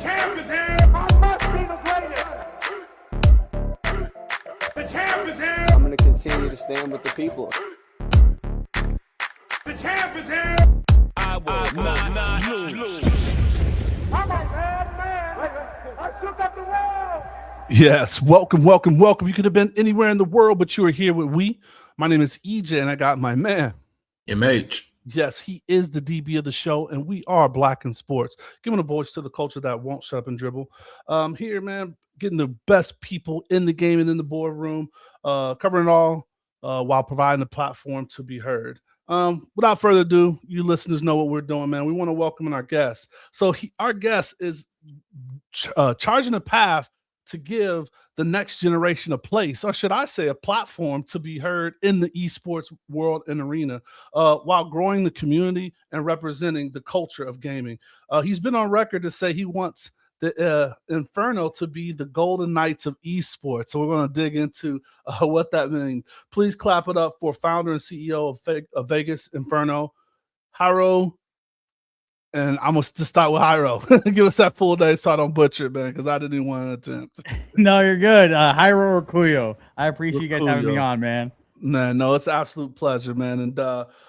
champ is here. I must be the greatest. The champ is here. I'm going to continue to stand with the people. The champ is here. I will not lose. I'm a bad man. I shook up the world. Yes, welcome. You could have been anywhere in the world, but you are here with we. My name is EJ, and I got my man. MH. Yes, he is the DB of the show, and we are Black in Sports, giving a voice to the culture that won't shut up and dribble. Here, man, getting the best people in the game and in the boardroom, covering it all while providing a platform to be heard. Without further ado, you listeners know what we're doing, man. We want to welcome in our guest. So our guest is charging a path to give the next generation a place, or should I say a platform to be heard in the esports world and arena, while growing the community and representing the culture of gaming. He's been on record to say he wants the Inferno to be the Golden Knights of esports. So we're going to dig into what that means. Please clap it up for founder and CEO of Vegas Inferno, Jairo. And I'm going to start with Jairo. Give us that full name so I don't butcher it, man, because I didn't even want to attempt. No, you're good. Jairo Urcuyo. I appreciate you guys having me on, man. No, it's an absolute pleasure, man. And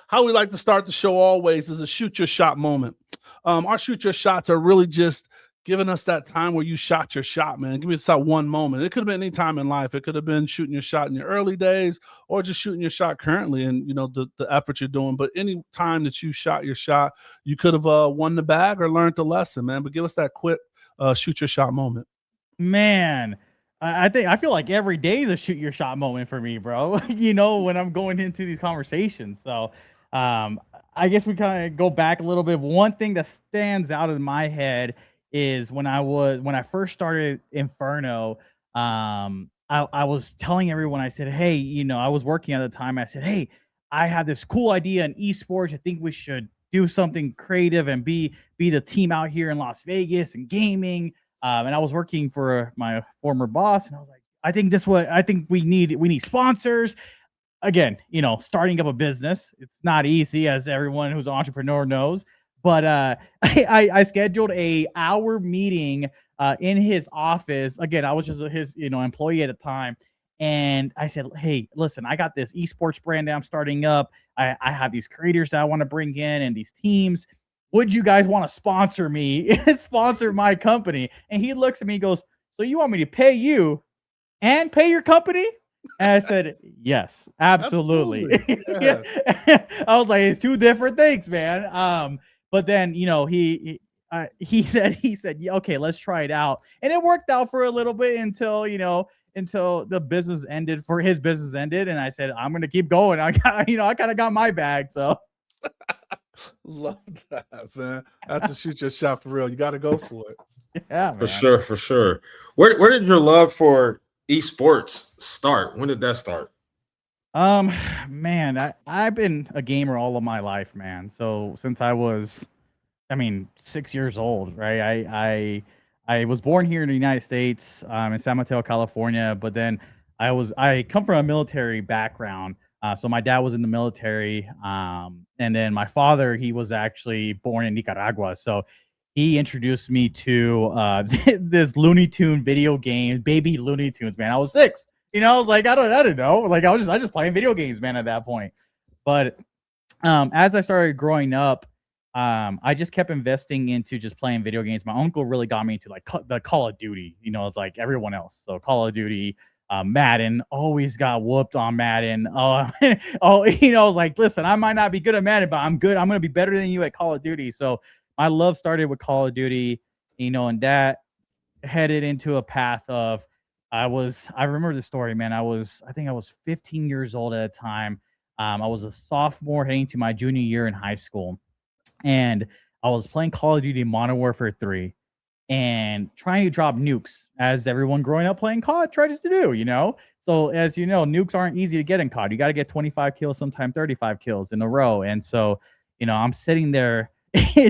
how we like to start the show always is a shoot your shot moment. Our shoot your shots are really just giving us that time where you shot your shot, man. Give me that one moment. It could have been any time in life. It could have been shooting your shot in your early days or just shooting your shot currently and, you know, the effort you're doing. But any time that you shot your shot, you could have won the bag or learned the lesson, man. But give us that quick shoot your shot moment. Man, I feel like every day is a shoot your shot moment for me, bro. You know, when I'm going into these conversations. So I guess we kind of go back a little bit. One thing that stands out in my head is when I first started Inferno, I was telling everyone, I said, hey, you know, I was working at the time. I said, hey, I have this cool idea in esports. I think we should do something creative and be the team out here in Las Vegas and gaming. And I was working for my former boss, and I was like, I think we need sponsors. Again, you know, starting up a business, it's not easy, as everyone who's an entrepreneur knows. But I scheduled a hour meeting in his office. Again, I was just his employee at the time, and I said, "Hey, listen, I got this esports brand that I'm starting up. I have these creators that I want to bring in and these teams. Would you guys want to sponsor me? Sponsor my company?" And he looks at me and goes, "So you want me to pay you and pay your company?" And I said, "Yes, absolutely." Yeah. I was like, "It's two different things, man." But then, you know, he said, yeah, okay, let's try it out. And it worked out for a little bit until the business ended, And I said, I'm going to keep going. I kind of got my bag. So Love that, man. That's a shoot your shot for real. You got to go for it. yeah, For sure. Where did your love for esports start? When did that start? Man, I've been a gamer all of my life, man. So since I was, 6 years old, right? I was born here in the United States, in San Mateo, California, but then I come from a military background. So my dad was in the military, and then my father, he was actually born in Nicaragua. So he introduced me to this Looney Tune video game, baby Looney Tunes, man. I was 6. You know, I was like, I don't know. Like I was just playing video games, man, at that point. But as I started growing up, I just kept investing into just playing video games. My uncle really got me into like the Call of Duty. You know, it's like everyone else. So Call of Duty, Madden, always got whooped on Madden. I was like, listen, I might not be good at Madden, but I'm good. I'm gonna be better than you at Call of Duty. So my love started with Call of Duty, and that headed into a path of I remember the story, man. I think I was 15 years old at the time. I was a sophomore heading to my junior year in high school. And I was playing Call of Duty Modern Warfare 3 and trying to drop nukes, as everyone growing up playing COD tries to do, you know? So as you know, nukes aren't easy to get in COD. You got to get 25 kills, sometimes 35 kills in a row. And so, I'm sitting there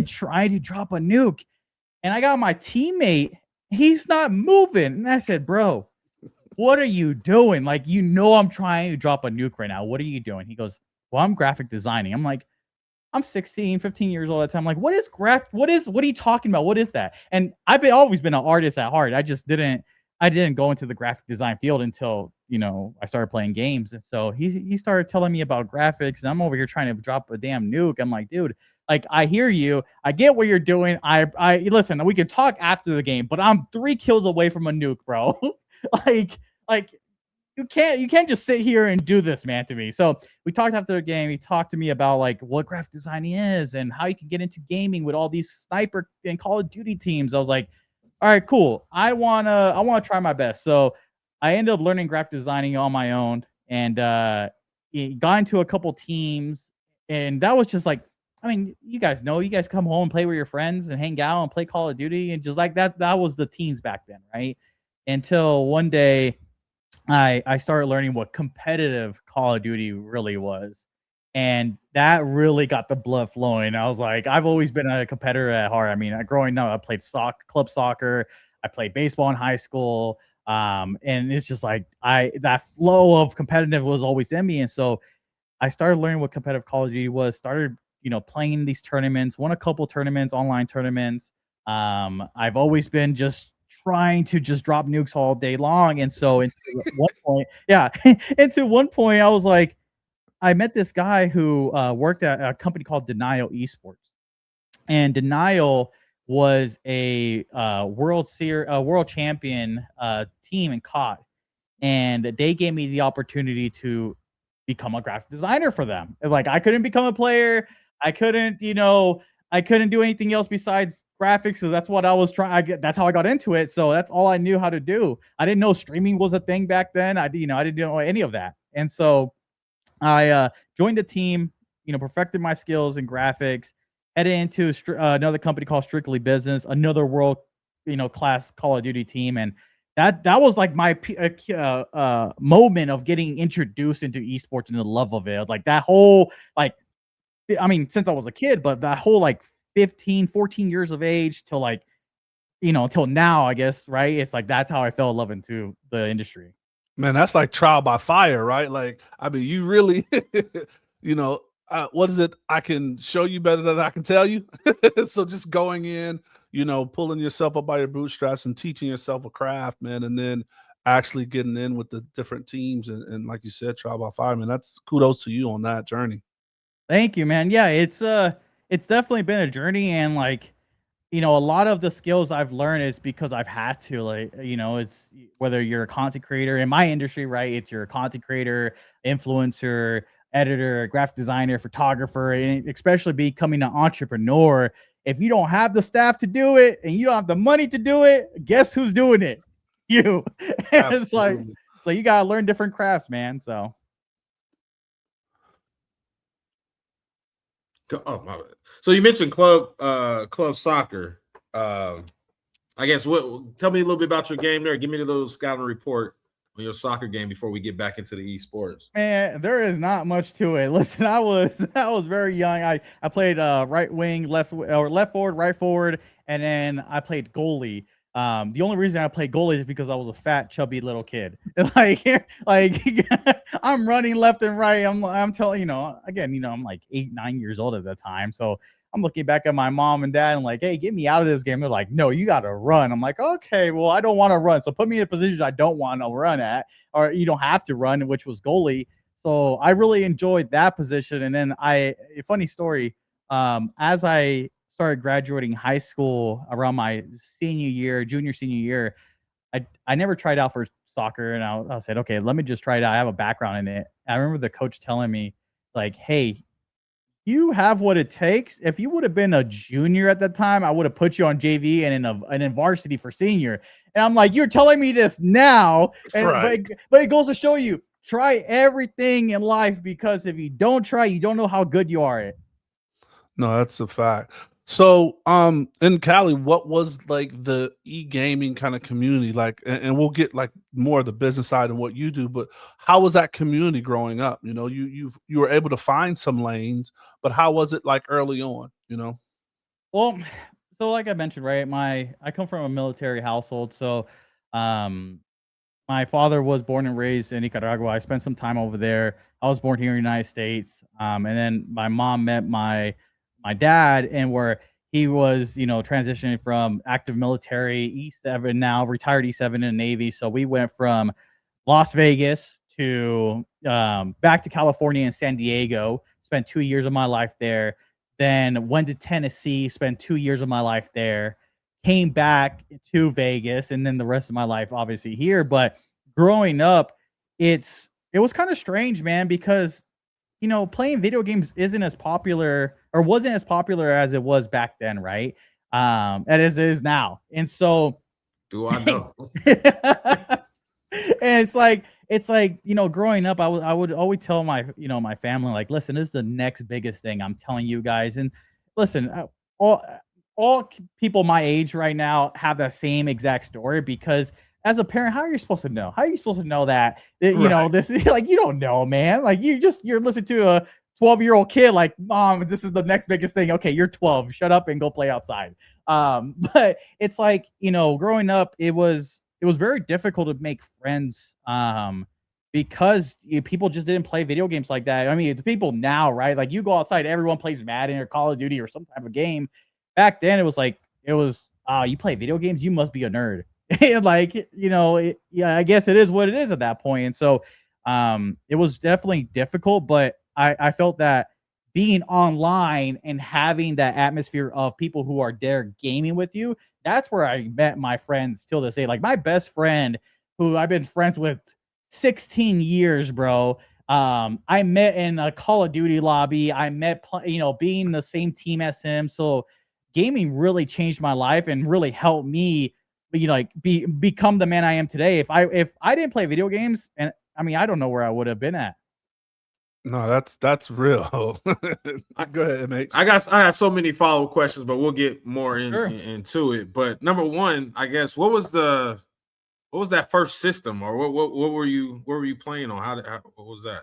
trying to drop a nuke. And I got my teammate, he's not moving. And I said, bro, what are you doing? Like, I'm trying to drop a nuke right now. What are you doing? He goes, well, I'm graphic designing. I'm like, I'm 16, 15 years old at the time. Like, what is what are you talking about? What is that? And always been an artist at heart. I didn't go into the graphic design field until, I started playing games. And so he started telling me about graphics, and I'm over here trying to drop a damn nuke. I'm like, dude, like, I hear you. I get what you're doing. I listen, we can talk after the game, but I'm 3 kills away from a nuke, bro. like, like you can't just sit here and do this, man, to me. So we talked after the game. He talked to me about like what graphic designing is and how you can get into gaming with all these sniper and Call of Duty teams. I was like, all right, cool. I wanna try my best. So I ended up learning graphic designing on my own, and got into a couple teams, and that was just like, I mean, you guys know, you guys come home and play with your friends and hang out and play Call of Duty, and just like that. That was the teens back then, right? Until one day I started learning what competitive Call of Duty really was. And that really got the blood flowing. I was like, I've always been a competitor at heart. I mean, growing up, I played club soccer, I played baseball in high school. And it's just like that flow of competitive was always in me. And so I started learning what competitive Call of Duty was, started, playing these tournaments, won a couple tournaments, online tournaments. I've always been just trying to just drop nukes all day long. And so into one point, yeah, into one point, I was like, I met this guy who worked at a company called Denial Esports, and Denial was a world champion team in COD, and they gave me the opportunity to become a graphic designer for them. Like, I couldn't become a player. I couldn't, I couldn't do anything else besides graphics. So that's what I was trying. That's how I got into it. So that's all I knew how to do. I didn't know streaming was a thing back then. I didn't know any of that. And so I joined a team, perfected my skills in graphics, headed into another company called Strictly Business, another world, class Call of Duty team. And that was like my moment of getting introduced into esports and the love of it. Like that whole, like, I mean, since I was a kid, but that whole like 15, 14 years of age till like, till now, I guess, right? It's like that's how I fell in love into the industry. Man, that's like trial by fire, right? Like, I mean, you really, you know, what is it? I can show you better than I can tell you. So just going in, pulling yourself up by your bootstraps and teaching yourself a craft, man, and then actually getting in with the different teams and like you said, trial by fire, man. That's kudos to you on that journey. Thank you, man. Yeah, it's definitely been a journey, and like, a lot of the skills I've learned is because I've had to, like, it's whether you're a content creator in my industry, right? It's your content creator, influencer, editor, graphic designer, photographer, and especially becoming an entrepreneur. If you don't have the staff to do it and you don't have the money to do it, guess who's doing it? You. It's like, Absolutely. you gotta learn different crafts, man. So Oh, my bad. So you mentioned club soccer. I guess tell me a little bit about your game there. Give me a little scouting report on your soccer game before we get back into the esports. man, there is not much to it. Listen, I was very young. I played right wing, or left forward, right forward, and then I played goalie. The only reason I played goalie is because I was a fat, chubby little kid. Like, like I'm running left and right. I'm telling again, I'm like 8, 9 years old at the time, so I'm looking back at my mom and dad and like, hey, get me out of this game. They're like, no, you got to run. I'm like, okay, well, I don't want to run. So put me in a position I don't want to run at, or you don't have to run, which was goalie. So I really enjoyed that position. And then a funny story, as I started graduating high school around my junior, senior year, I never tried out for soccer. And I said, okay, let me just try it out. I have a background in it. I remember the coach telling me like, hey, you have what it takes. If you would have been a junior at that time, I would have put you on JV and in varsity for senior. And I'm like, you're telling me this now, and Right. but it goes to show you, try everything in life, because if you don't try, you don't know how good you are at it. No, that's a fact. So, in Cali, what was like the e-gaming kind of community like? And we'll get like more of the business side and what you do, but how was that community growing up? You were able to find some lanes, but how was it like early on? Well, so like I mentioned, right, I come from a military household, so um my father was born and raised in Nicaragua. I spent some time over there. I was born here in the United States. And then my mom met my my dad, and where he was, transitioning from active military, E7 now, retired E7 in the Navy. So we went from Las Vegas to back to California and San Diego, spent 2 years of my life there, then went to Tennessee, spent 2 years of my life there, came back to Vegas, and then the rest of my life obviously here. But growing up, it was kind of strange, man, because playing video games isn't as popular or wasn't as popular as it was back then, right? As it is now. And so Do I know? and it's like growing up, I would always tell my family, like, listen, this is the next biggest thing, I'm telling you guys. And listen, all people my age right now have the same exact story, because as a parent, how are you supposed to know? How are you supposed to know that this is like, you don't know, man. Like, you're listening to a 12-year-old kid, like, mom, this is the next biggest thing. Okay, you're 12, shut up and go play outside. But it's like, growing up, it was very difficult to make friends, because people just didn't play video games like that. I mean, the people now, right? Like, you go outside, everyone plays Madden or Call of Duty or some type of game. Back then, it was like, you play video games, you must be a nerd. And like, yeah, I guess it is what it is at that point. And so it was definitely difficult, but I felt that being online and having that atmosphere of people who are there gaming with you, that's where I met my friends till this day. Like, my best friend, who I've been friends with 16 years, bro. I met in a Call of Duty lobby. I met, being the same team as him. So gaming really changed my life and really helped me, become the man I am today. If I didn't play video games, and I mean, I don't know where I would have been at. No, that's real. Go ahead, mate. I have so many follow-up questions, but we'll get more Sure. into it. But number one, I guess, what was that first system, or what were you playing on? What was that?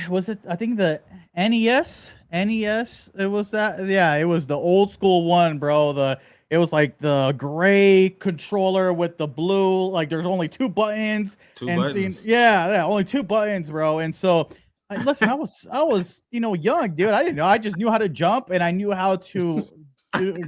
Was it, I think, the NES? NES, it was that. Yeah, it was the old school one, bro. It was like the gray controller with the blue, like there's only two buttons. Two buttons. Yeah, only two buttons, bro. And so, listen, I was young, dude. I didn't know. I just knew how to jump and I knew how to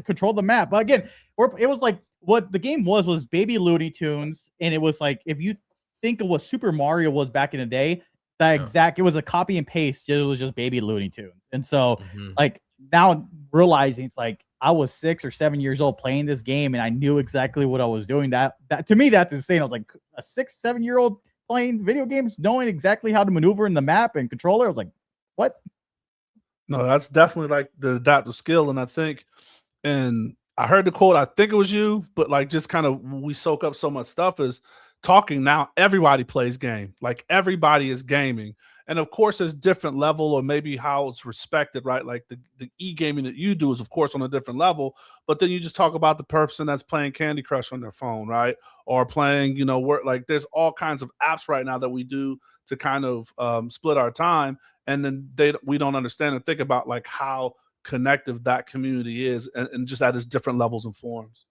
control the map. But again, it was like, what the game was Baby Looney Tunes, and it was like, if you think of what Super Mario was back in the day, it was a copy and paste. It was just Baby Looney Tunes. And so, like, now realizing, it's like, I was 6 or 7 years old playing this game, and I knew exactly what I was doing. That to me, that's insane. I was like, a 6, 7-year-old playing video games, knowing exactly how to maneuver in the map and controller. I was like, what? No, that's definitely like the adaptive skill. And I heard the quote, I think it was you, but like, just kind of, we soak up so much stuff is talking now. Everybody plays game. Like, everybody is gaming. And of course, there's different level, or maybe how it's respected, right? Like the e-gaming that you do is, of course, on a different level. But then you just talk about the person that's playing Candy Crush on their phone, right? Or playing, like, there's all kinds of apps right now that we do to kind of split our time. And then we don't understand and think about, like, how connective that community is, and just at its different levels and forms.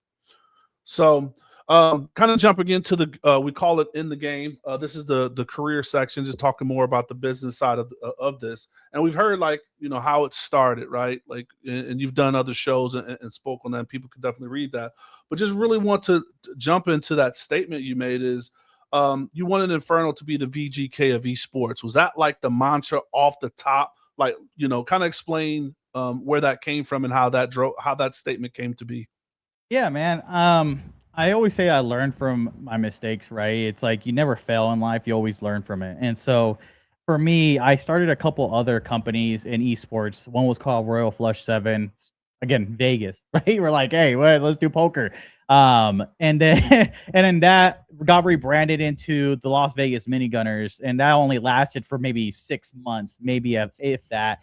So kind of jumping into we call it In the Game. This is the career section, just talking more about the business side of this. And we've heard, like, how it started, right? Like, and you've done other shows and spoke on that. People can definitely read that. But just really want to jump into that statement you made is, you wanted Inferno to be the VGK of esports. Was that like the mantra off the top? Like, kind of explain where that came from and how that statement came to be. Yeah, man. I always say I learned from my mistakes, right? It's like, you never fail in life, you always learn from it. And so for me, I started a couple other companies in esports. One was called Royal Flush 7. Again, Vegas, right? We're like, hey, let's do poker. And then that got rebranded into the Las Vegas Minigunners, and that only lasted for maybe 6 months, maybe if that,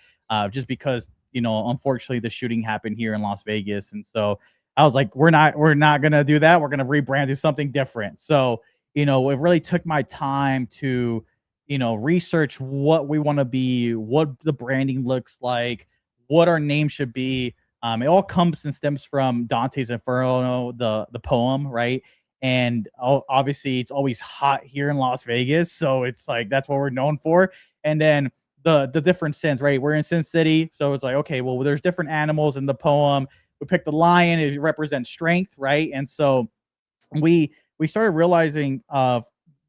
just because, unfortunately the shooting happened here in Las Vegas. And so I was like, we're not gonna do that. We're gonna rebrand to something different. So, it really took my time to, research what we want to be, what the branding looks like, what our name should be. It all comes and stems from Dante's Inferno, the poem, right? And obviously, it's always hot here in Las Vegas, so it's like, that's what we're known for. And then the different sins, right? We're in Sin City, so it's like, okay, well, there's different animals in the poem. We picked the lion; it represents strength, right? And so we started realizing of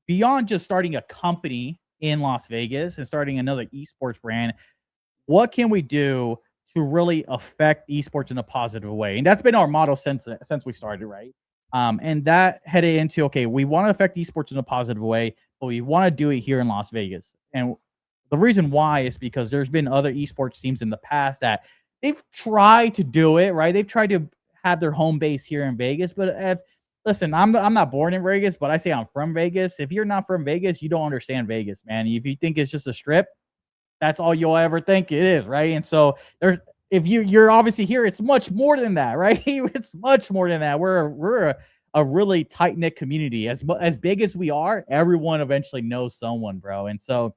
beyond just starting a company in Las Vegas and starting another esports brand, what can we do to really affect esports in a positive way? And that's been our motto since we started, right? And that headed into, okay, we want to affect esports in a positive way, but we want to do it here in Las Vegas. And the reason why is because there's been other esports teams in the past that they've tried to do it, right? They've tried to have their home base here in Vegas, but listen, I'm not born in Vegas, but I say I'm from Vegas. If you're not from Vegas, you don't understand Vegas, man. If you think it's just a strip, that's all you'll ever think it is, right? And so there's if you're obviously here, it's much more than that, right? It's much more than that. We're a really tight knit community. As big as we are, everyone eventually knows someone, bro. And so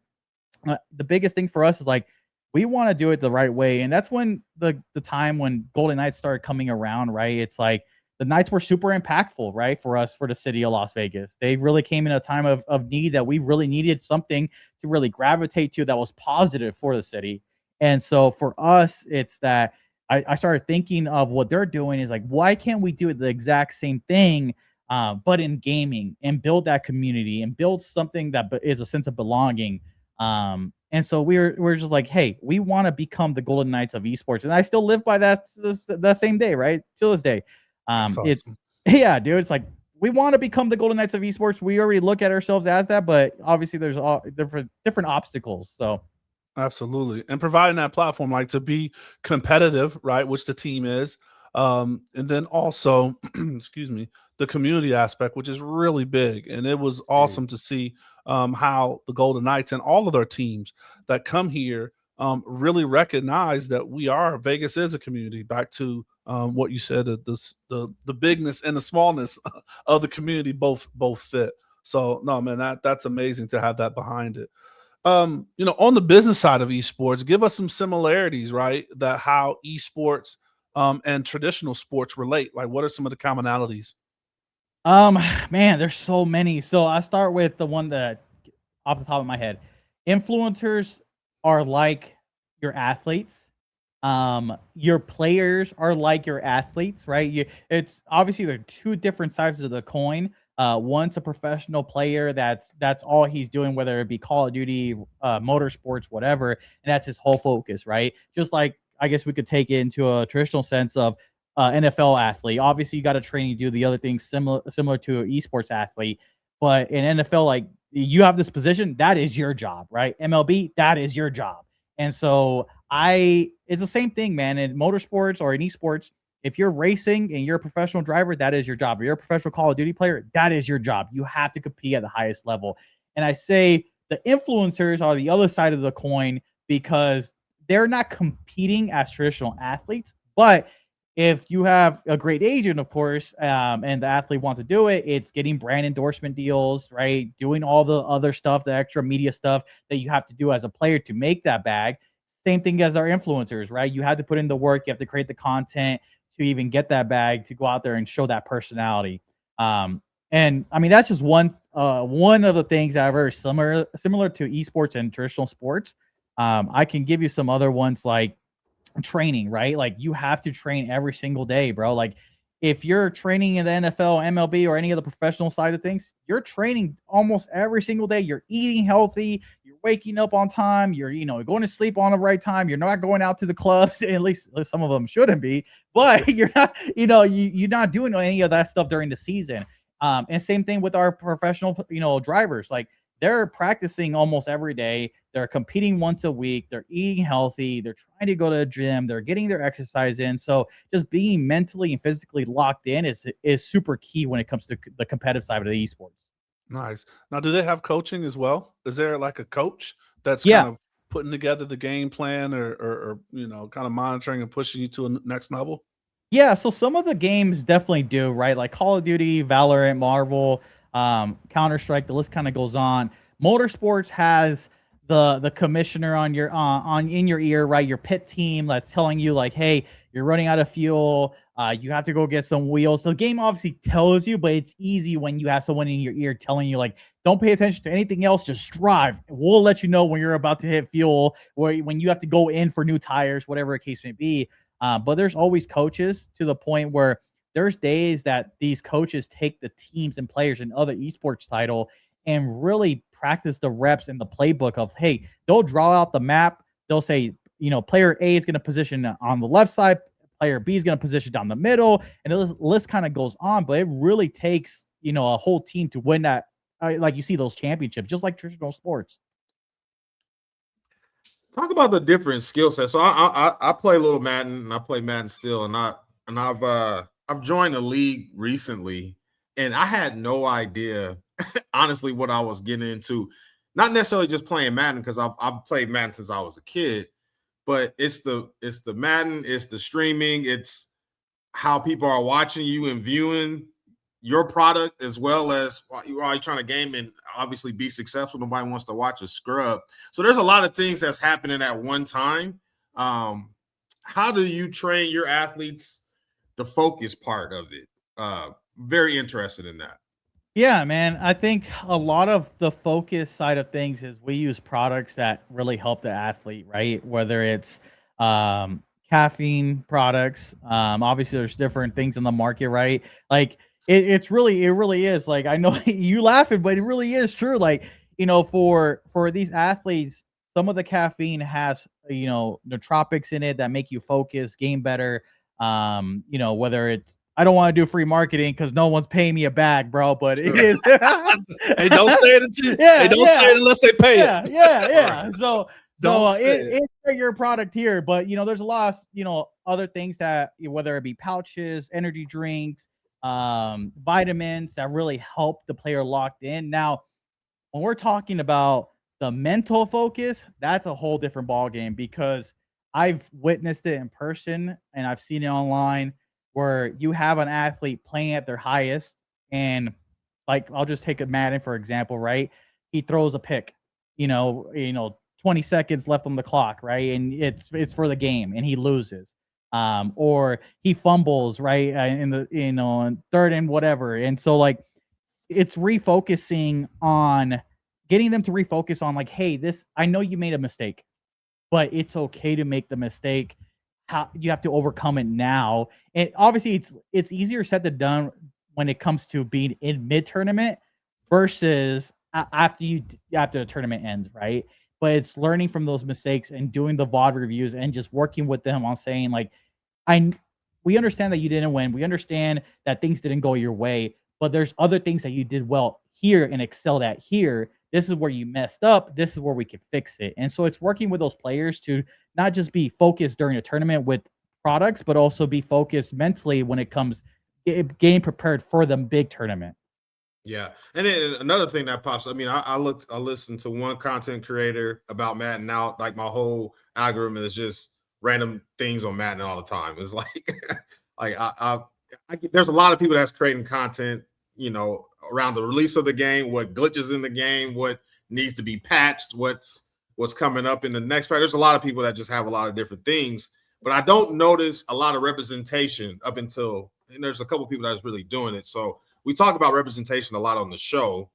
the biggest thing for us is like we want to do it the right way, and that's when the time when Golden Knights started coming around, right? It's like the Knights were super impactful, right, for us, for the city of Las Vegas. They really came in a time of need that we really needed something to really gravitate to that was positive for the city. And so for us, it's that I started thinking of what they're doing is like, why can't we do the exact same thing, but in gaming and build that community and build something that is a sense of belonging. And so we're just like, hey, we want to become the Golden Knights of esports, and I still live by that same day, right, till this day. That's It's awesome. yeah, dude. It's like we want to become the Golden Knights of esports. We already look at ourselves as that, but obviously there's all different obstacles. So Absolutely. And providing that platform, like to be competitive, right, which the team is. And then also, excuse me, the community aspect, which is really big. And it was awesome to see how the Golden Knights and all of their teams that come here really recognize that Vegas is a community. Back to what you said, that the bigness and the smallness of the community both fit. So no, man, that's amazing to have that behind it. On the business side of esports, give us some similarities, right? That how esports and traditional sports relate. Like, what are some of the commonalities? Um, man, there's so many. So I start with the one that off the top of my head. Influencers are like your athletes. Your players are like your athletes, right? It's obviously they're two different sides of the coin. One's a professional player that's all he's doing, whether it be Call of Duty, motorsports, whatever, and that's his whole focus, right? Just like I guess we could take it into a traditional sense of NFL athlete. Obviously, you got to train to do the other things similar to an esports athlete. But in NFL, like you have this position, that is your job, right? MLB, that is your job. And so it's the same thing, man. In motorsports or in esports, if you're racing and you're a professional driver, that is your job. If you're a professional Call of Duty player, that is your job. You have to compete at the highest level. And I say the influencers are the other side of the coin because they're not competing as traditional athletes, but if you have a great agent, of course, and the athlete wants to do it, it's getting brand endorsement deals, right? Doing all the other stuff, the extra media stuff that you have to do as a player to make that bag. Same thing as our influencers, right? You have to put in the work, you have to create the content to even get that bag, to go out there and show that personality. And I mean, that's just one of the things that are very similar to esports and traditional sports. I can give you some other ones like training, right? Like you have to train every single day, bro. Like if you're training in the NFL, MLB, or any of the professional side of things, you're training almost every single day. You're eating healthy, you're waking up on time, you're going to sleep on the right time. You're not going out to the clubs, at least some of them shouldn't be, but you're not, you're not doing any of that stuff during the season. And same thing with our professional, drivers. Like they're practicing almost every day. They're competing once a week. They're eating healthy. They're trying to go to the gym. They're getting their exercise in. So just being mentally and physically locked in is super key when it comes to the competitive side of the esports. Nice. Now, do they have coaching as well? Is there like a coach that's kind Yeah. of putting together the game plan or kind of monitoring and pushing you to a next level? Yeah, so some of the games definitely do, right? Like Call of Duty, Valorant, Marvel, Counter-Strike, the list kind of goes on. Motorsports has the commissioner in your ear, right? Your pit team that's telling you like, hey, you're running out of fuel. You have to go get some wheels. The game obviously tells you, but it's easy when you have someone in your ear telling you, like, don't pay attention to anything else, just drive. We'll let you know when you're about to hit fuel, or when you have to go in for new tires, whatever the case may be. But there's always coaches, to the point where there's days that these coaches take the teams and players in other esports title and really practice the reps and the playbook of, hey, they'll draw out the map. They'll say, player A is going to position on the left side, player B is going to position down the middle, and the list kind of goes on. But it really takes, a whole team to win that. Like, you see those championships, just like traditional sports. Talk about the different skill sets. So I play a little Madden, and I play Madden still, and I've joined a league recently, and I had no idea, honestly, what I was getting into. Not necessarily just playing Madden, because I've played Madden since I was a kid, but it's the Madden, it's the streaming, it's how people are watching you and viewing your product, as well as while you're trying to game and obviously be successful. Nobody wants to watch a scrub. So there's a lot of things that's happening at one time. How do you train your athletes, the focus part of it? Very interested in that. Yeah, man. I think a lot of the focus side of things is we use products that really help the athlete, right? Whether it's caffeine products. Obviously, there's different things in the market, right? Like, it really is. Like, I know you laughing, but it really is true. Like, for these athletes, some of the caffeine has, nootropics in it that make you focus, game better. Whether it's, I don't want to do free marketing because no one's paying me a bag, bro. But it is. Hey, don't say it until, say it unless they pay it. Yeah. So it's your product here, but there's a lot of other things that, whether it be pouches, energy drinks, vitamins that really help the player locked in. Now, when we're talking about the mental focus, that's a whole different ball game, because I've witnessed it in person and I've seen it online, where you have an athlete playing at their highest, and, like, I'll just take a Madden for example, right? He throws a pick, 20 seconds left on the clock, right? And it's for the game, and he loses. Or he fumbles, right, in the third and whatever. And so, like, it's refocusing on getting them to refocus on, like, hey, I know you made a mistake, but it's okay to make the mistake. How you have to overcome it now. And obviously it's easier said than done when it comes to being in mid-tournament versus after the tournament ends, right? But it's learning from those mistakes and doing the VOD reviews and just working with them on saying, like, we understand that you didn't win. We understand that things didn't go your way, but there's other things that you did well here and excelled at here. This is where you messed up. This is where we can fix it. And so it's working with those players to not just be focused during a tournament with products, but also be focused mentally when it comes getting prepared for the big tournament. Yeah. And then another thing that pops, I mean, I listened to one content creator about Madden. Now, like, my whole algorithm is just random things on Madden all the time. It's like, there's a lot of people that's creating content, around the release of the game, what glitches in the game, what needs to be patched, what's coming up in the next patch. There's a lot of people that just have a lot of different things, but I don't notice a lot of representation up until, and there's a couple people that's really doing it. So we talk about representation a lot on the show.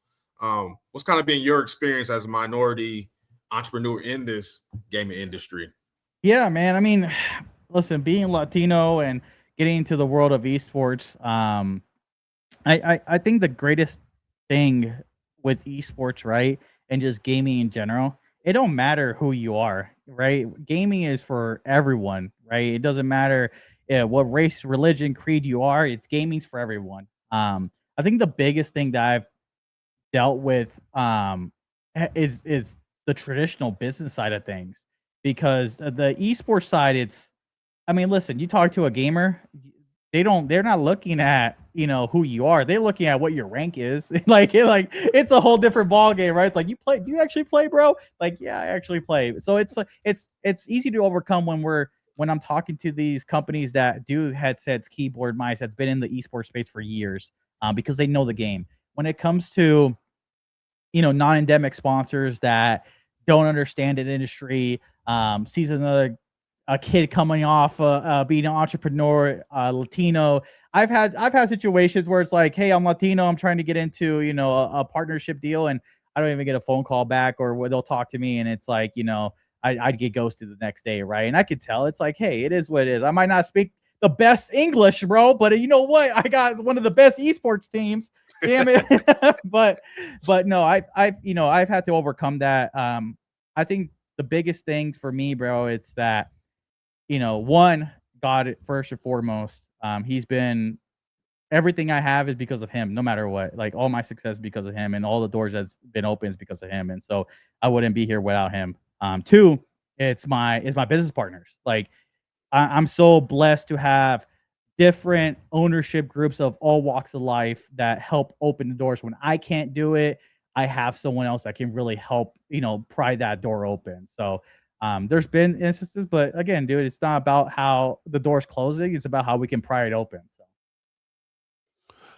What's kind of been your experience as a minority entrepreneur in this gaming industry? Yeah, man. I mean, listen, being Latino and getting into the world of esports, I think the greatest thing with esports, right, and just gaming in general, it don't matter who you are, right? Gaming is for everyone, right? It doesn't matter what race, religion, creed you are. It's gaming's for everyone. I think the biggest thing that I've dealt with is the traditional business side of things, because the esports side, I mean, listen, you talk to a gamer, they're not looking at, who you are. They're looking at what your rank is. like it's a whole different ball game, right? It's like, do you actually play, bro? Like, yeah, I actually play. So it's like, it's easy to overcome when I'm talking to these companies that do headsets, keyboard, mice, that's been in the esports space for years, because they know the game. When it comes to, non-endemic sponsors that don't understand an industry, sees another a kid coming off being an entrepreneur, Latino. I've had situations where it's like, hey, I'm Latino, I'm trying to get into, you know, a partnership deal, and I don't even get a phone call back, or where they'll talk to me and it's like, you know, I'd get ghosted the next day, right? And I could tell it's like, hey, it is what it is. I might not speak the best English, bro, but you know what? I got one of the best esports teams. Damn it. but no, I've had to overcome that. I think the biggest thing for me, bro, it's that, you know, one, God first and foremost. He's been everything I have is because of him, no matter what. Like all my success is because of him, and all the doors that's been open is because of him. And so I wouldn't be here without him. Two, it's my business partners. Like I'm so blessed to have different ownership groups of all walks of life that help open the doors. When I can't do it, I have someone else that can really help, you know, pry that door open. So there's been instances, but again, dude, it's not about how the door's closing. It's about how we can pry it open. So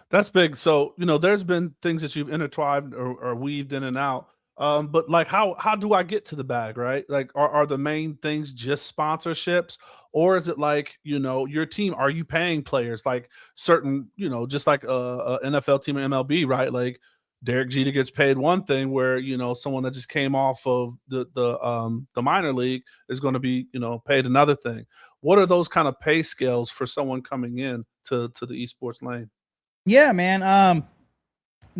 That's big. So, you know, there's been things that you've intertwined or weaved in and out. But like how do I get to the bag, right? Like are the main things just sponsorships, or is it like, you know, your team, are you paying players like certain, you know, just like a NFL team or MLB, right? Like Derek Jeter gets paid one thing where, you know, someone that just came off of the minor league is going to be, you know, paid another thing. What are those kind of pay scales for someone coming in to the esports lane? yeah, man.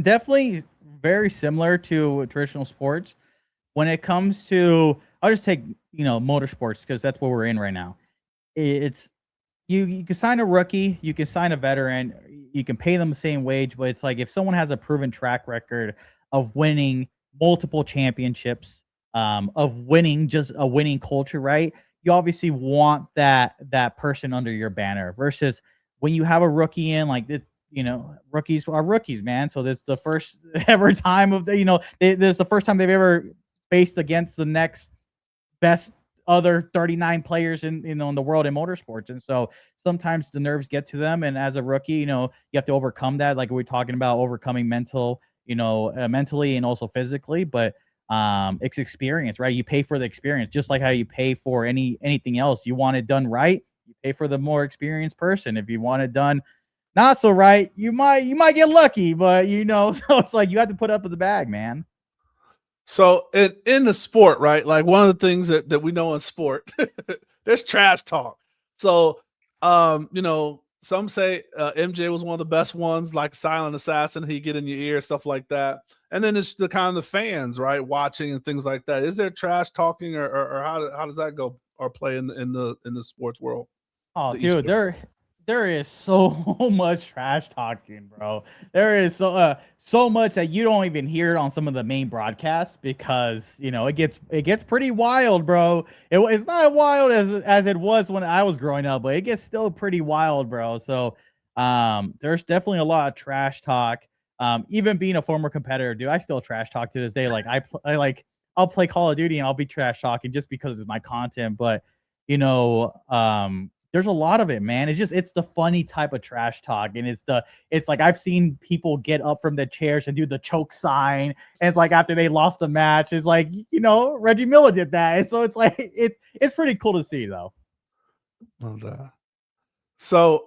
Definitely very similar to traditional sports. When it comes to, I'll just take, you know, motorsports because that's what we're in right now. It's you can sign a rookie, you can sign a veteran, you can pay them the same wage, but it's like if someone has a proven track record of winning multiple championships, of winning just a winning culture, right? You obviously want that person under your banner versus when you have a rookie in like it, you know, rookies are rookies, man. So this is the first ever time of the, you know, this is the first time they've ever faced against the next best other 39 players in, you know, in the world in motorsports. And so sometimes the nerves get to them, and as a rookie, you know, you have to overcome that, like we're talking about overcoming mental, you know, mentally and also physically. But it's experience, right? You pay for the experience just like how you pay for anything else. You want it done right, you pay for the more experienced person. If you want it done not so right, you might get lucky, but you know, so it's like you have to put up with the bag, man. So in the sport, right? Like one of the things that we know in sport, there's trash talk. So you know, some say MJ was one of the best ones, like Silent Assassin, he get in your ear, stuff like that. And then it's the kind of the fans, right, watching and things like that. Is there trash talking, or how does that go or play in the sports world, Oh, the dude, esports? there is so much trash talking, bro. There is so much that you don't even hear it on some of the main broadcasts because you know it gets pretty wild, bro. It's not as wild as it was when I was growing up, but it gets still pretty wild, bro. So there's definitely a lot of trash talk. Even being a former competitor, dude, I still trash talk to this day. Like I like I'll play Call of Duty and I'll be trash talking just because it's my content, but you know, there's a lot of it, man. It's the funny type of trash talk, and it's like I've seen people get up from the chairs and do the choke sign, and it's like after they lost the match, it's like you know Reggie Miller did that, and so it's like it's pretty cool to see though. Love that. So,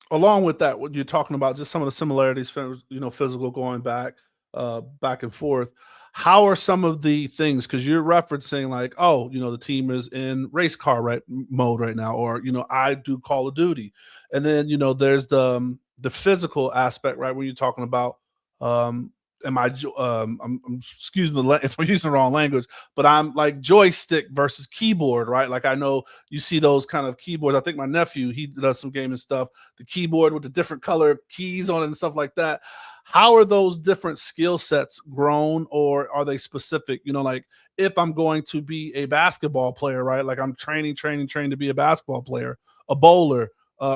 along with that, what you're talking about, just some of the similarities, you know, physical going back and forth. How are some of the things? Because you're referencing like, oh, you know, the team is in race car mode right now, or you know, I do Call of Duty, and then you know, there's the physical aspect, right? When you're talking about, um, excuse me if I'm using the wrong language, but I'm like joystick versus keyboard, right? Like I know you see those kind of keyboards. I think my nephew, he does some gaming stuff, the keyboard with the different color keys on it and stuff like that. How are those different skill sets grown, or are they specific? You know, like if I'm going to be a basketball player, right? Like I'm training to be a basketball player, a bowler,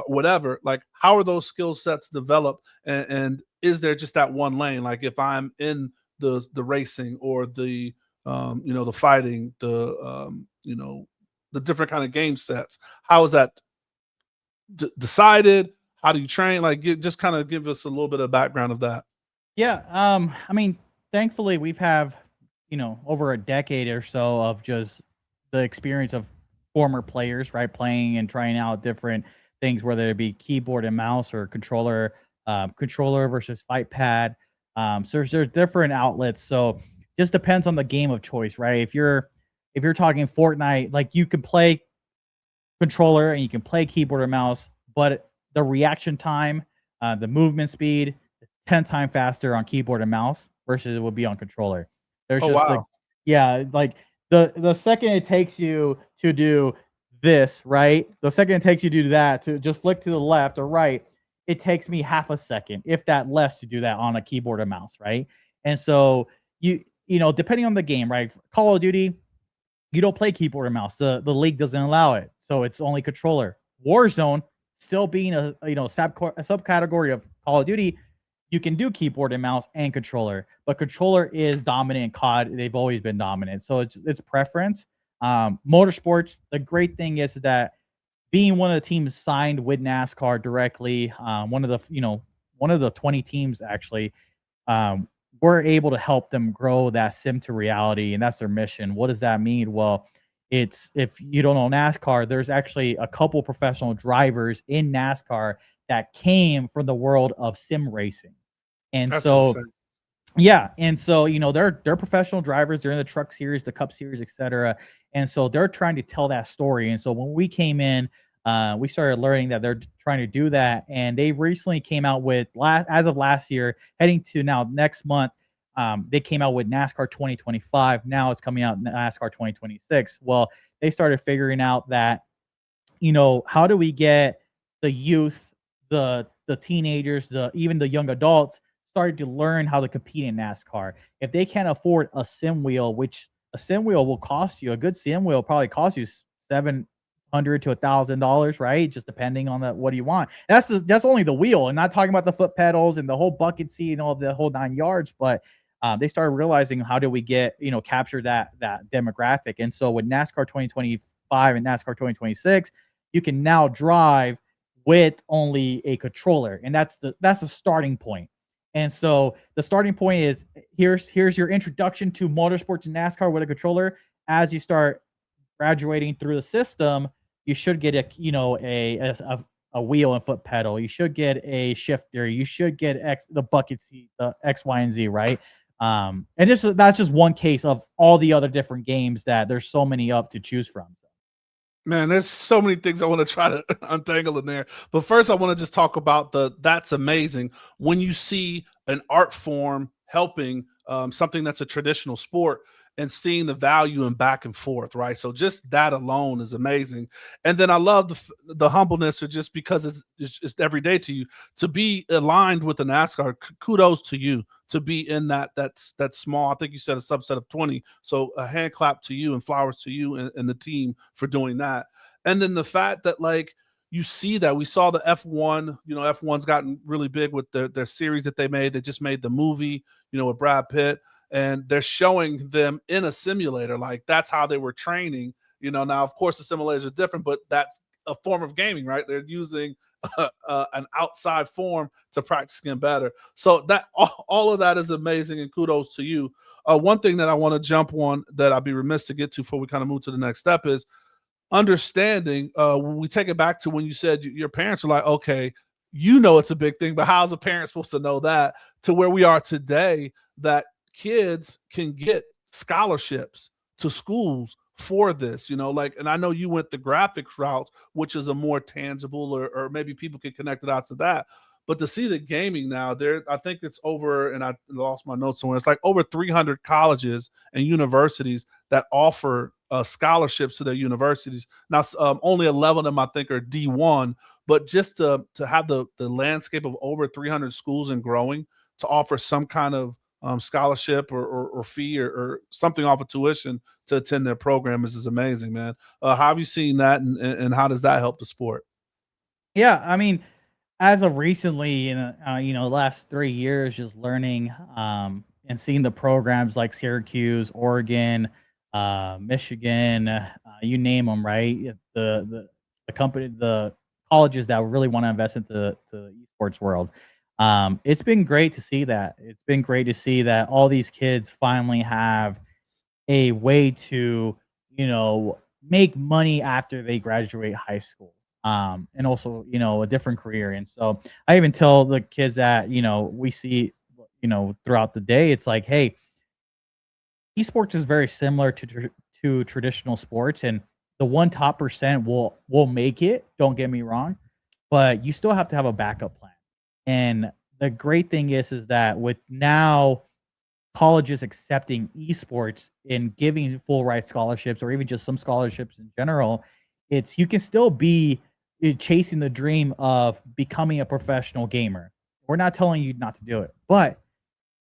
whatever. Like how are those skill sets developed, and is there just that one lane? Like if I'm in the racing or the you know, the fighting, you know, the different kind of game sets, how is that decided? How do you train? Like, just kind of give us a little bit of background of that. Yeah, I mean, thankfully we've have, you know, over a decade or so of just the experience of former players, right, playing and trying out different things, whether it be keyboard and mouse or controller versus fight pad. So there's different outlets. So just depends on the game of choice, right? If you're talking Fortnite, like you can play controller and you can play keyboard or mouse, but the reaction time, the movement speed is 10 times faster on keyboard and mouse versus it would be on controller. There's Oh just wow. yeah, like the second it takes you to do this, right? The second it takes you to do that, to just flick to the left or right, it takes me half a second, if that less, to do that on a keyboard or mouse, right? And so depending on the game, right? Call of Duty, you don't play keyboard or mouse. The league doesn't allow it, so it's only controller. Warzone, still being a subcategory of Call of Duty, you can do keyboard and mouse and controller, but controller is dominant in COD. They've always been dominant, so it's preference. Motorsports, the great thing is that being one of the teams signed with NASCAR directly, one of the 20 teams actually, um, we're able to help them grow that sim to reality, and that's their mission. What does that mean? Well, it's, if you don't know NASCAR, there's actually a couple professional drivers in NASCAR that came from the world of sim racing. And That's so insane. yeah, and so they're professional drivers. They're in the Truck Series, the Cup Series, etc. And so they're trying to tell that story. And so when we came in, we started learning that they're trying to do that. And they recently came out with, as of last year, heading to now next month, they came out with NASCAR 2025. Now it's coming out NASCAR 2026. Well, they started figuring out that, how do we get the youth, the teenagers, even the young adults started to learn how to compete in NASCAR. If they can't afford a sim wheel, which a sim wheel will cost you, a good sim wheel probably cost you $700 to $1,000, right? Just depending on what you want. That's only the wheel, and not talking about the foot pedals and the whole bucket seat and all the whole 9 yards. But they started realizing, how do we capture that demographic? And so with NASCAR 2025 and NASCAR 2026, you can now drive with only a controller, and that's the starting point. And so the starting point is, here's your introduction to motorsports and NASCAR with a controller. As you start graduating through the system, you should get a wheel and foot pedal. You should get a shifter. You should get the bucket seat, the X, Y, and Z, right? And that's just one case of all the other different games that there's so many of to choose from. So. Man, there's so many things I want to try to untangle in there. But first, I want to just talk about that's amazing when you see an art form helping something that's a traditional sport and seeing the value in back and forth, right? So just that alone is amazing. And then I love the humbleness, or just because it's every day to you to be aligned with the NASCAR. Kudos to you to be in that's small. I think you said a subset of 20. So a hand clap to you and flowers to you and the team for doing that. And then the fact that, like, you see that we saw the F1, F1's gotten really big with their series that they made. They just made the movie, with Brad Pitt, and they're showing them in a simulator. Like, that's how they were training. Now, of course, the simulators are different, but that's a form of gaming, right? They're using an outside form to practice getting better. So that all of that is amazing, and kudos to you. One thing that I want to jump on that I'd be remiss to get to before we kind of move to the next step is understanding. When we take it back to when you said your parents are like, okay, it's a big thing, but how's a parent supposed to know that, to where we are today, that kids can get scholarships to schools for this, and I know you went the graphics route, which is a more tangible, or maybe people can connect the dots to that. But to see the gaming now, I think it's over, and I lost my notes somewhere. It's like over 300 colleges and universities that offer scholarships to their universities. Now, only 11 of them, I think, are D1, but just to have the landscape of over 300 schools and growing to offer some kind of scholarship or fee or something off of tuition to attend their program is amazing, man. How have you seen that, and how does that help the sport? Yeah, I mean, as of recently, in last 3 years, just learning and seeing the programs like Syracuse, Oregon, Michigan, you name them, right? The company, the colleges that really want to invest into the esports world. It's been great to see that. It's been great to see that all these kids finally have a way to, make money after they graduate high school. And also, a different career. And so I even tell the kids that, we see, throughout the day, it's like, hey, esports is very similar to traditional sports, and the one top percent will make it. Don't get me wrong, but you still have to have a backup plan. And the great thing is that with now colleges accepting esports and giving full ride scholarships or even just some scholarships in general, it's you can still be chasing the dream of becoming a professional gamer. We're not telling you not to do it, but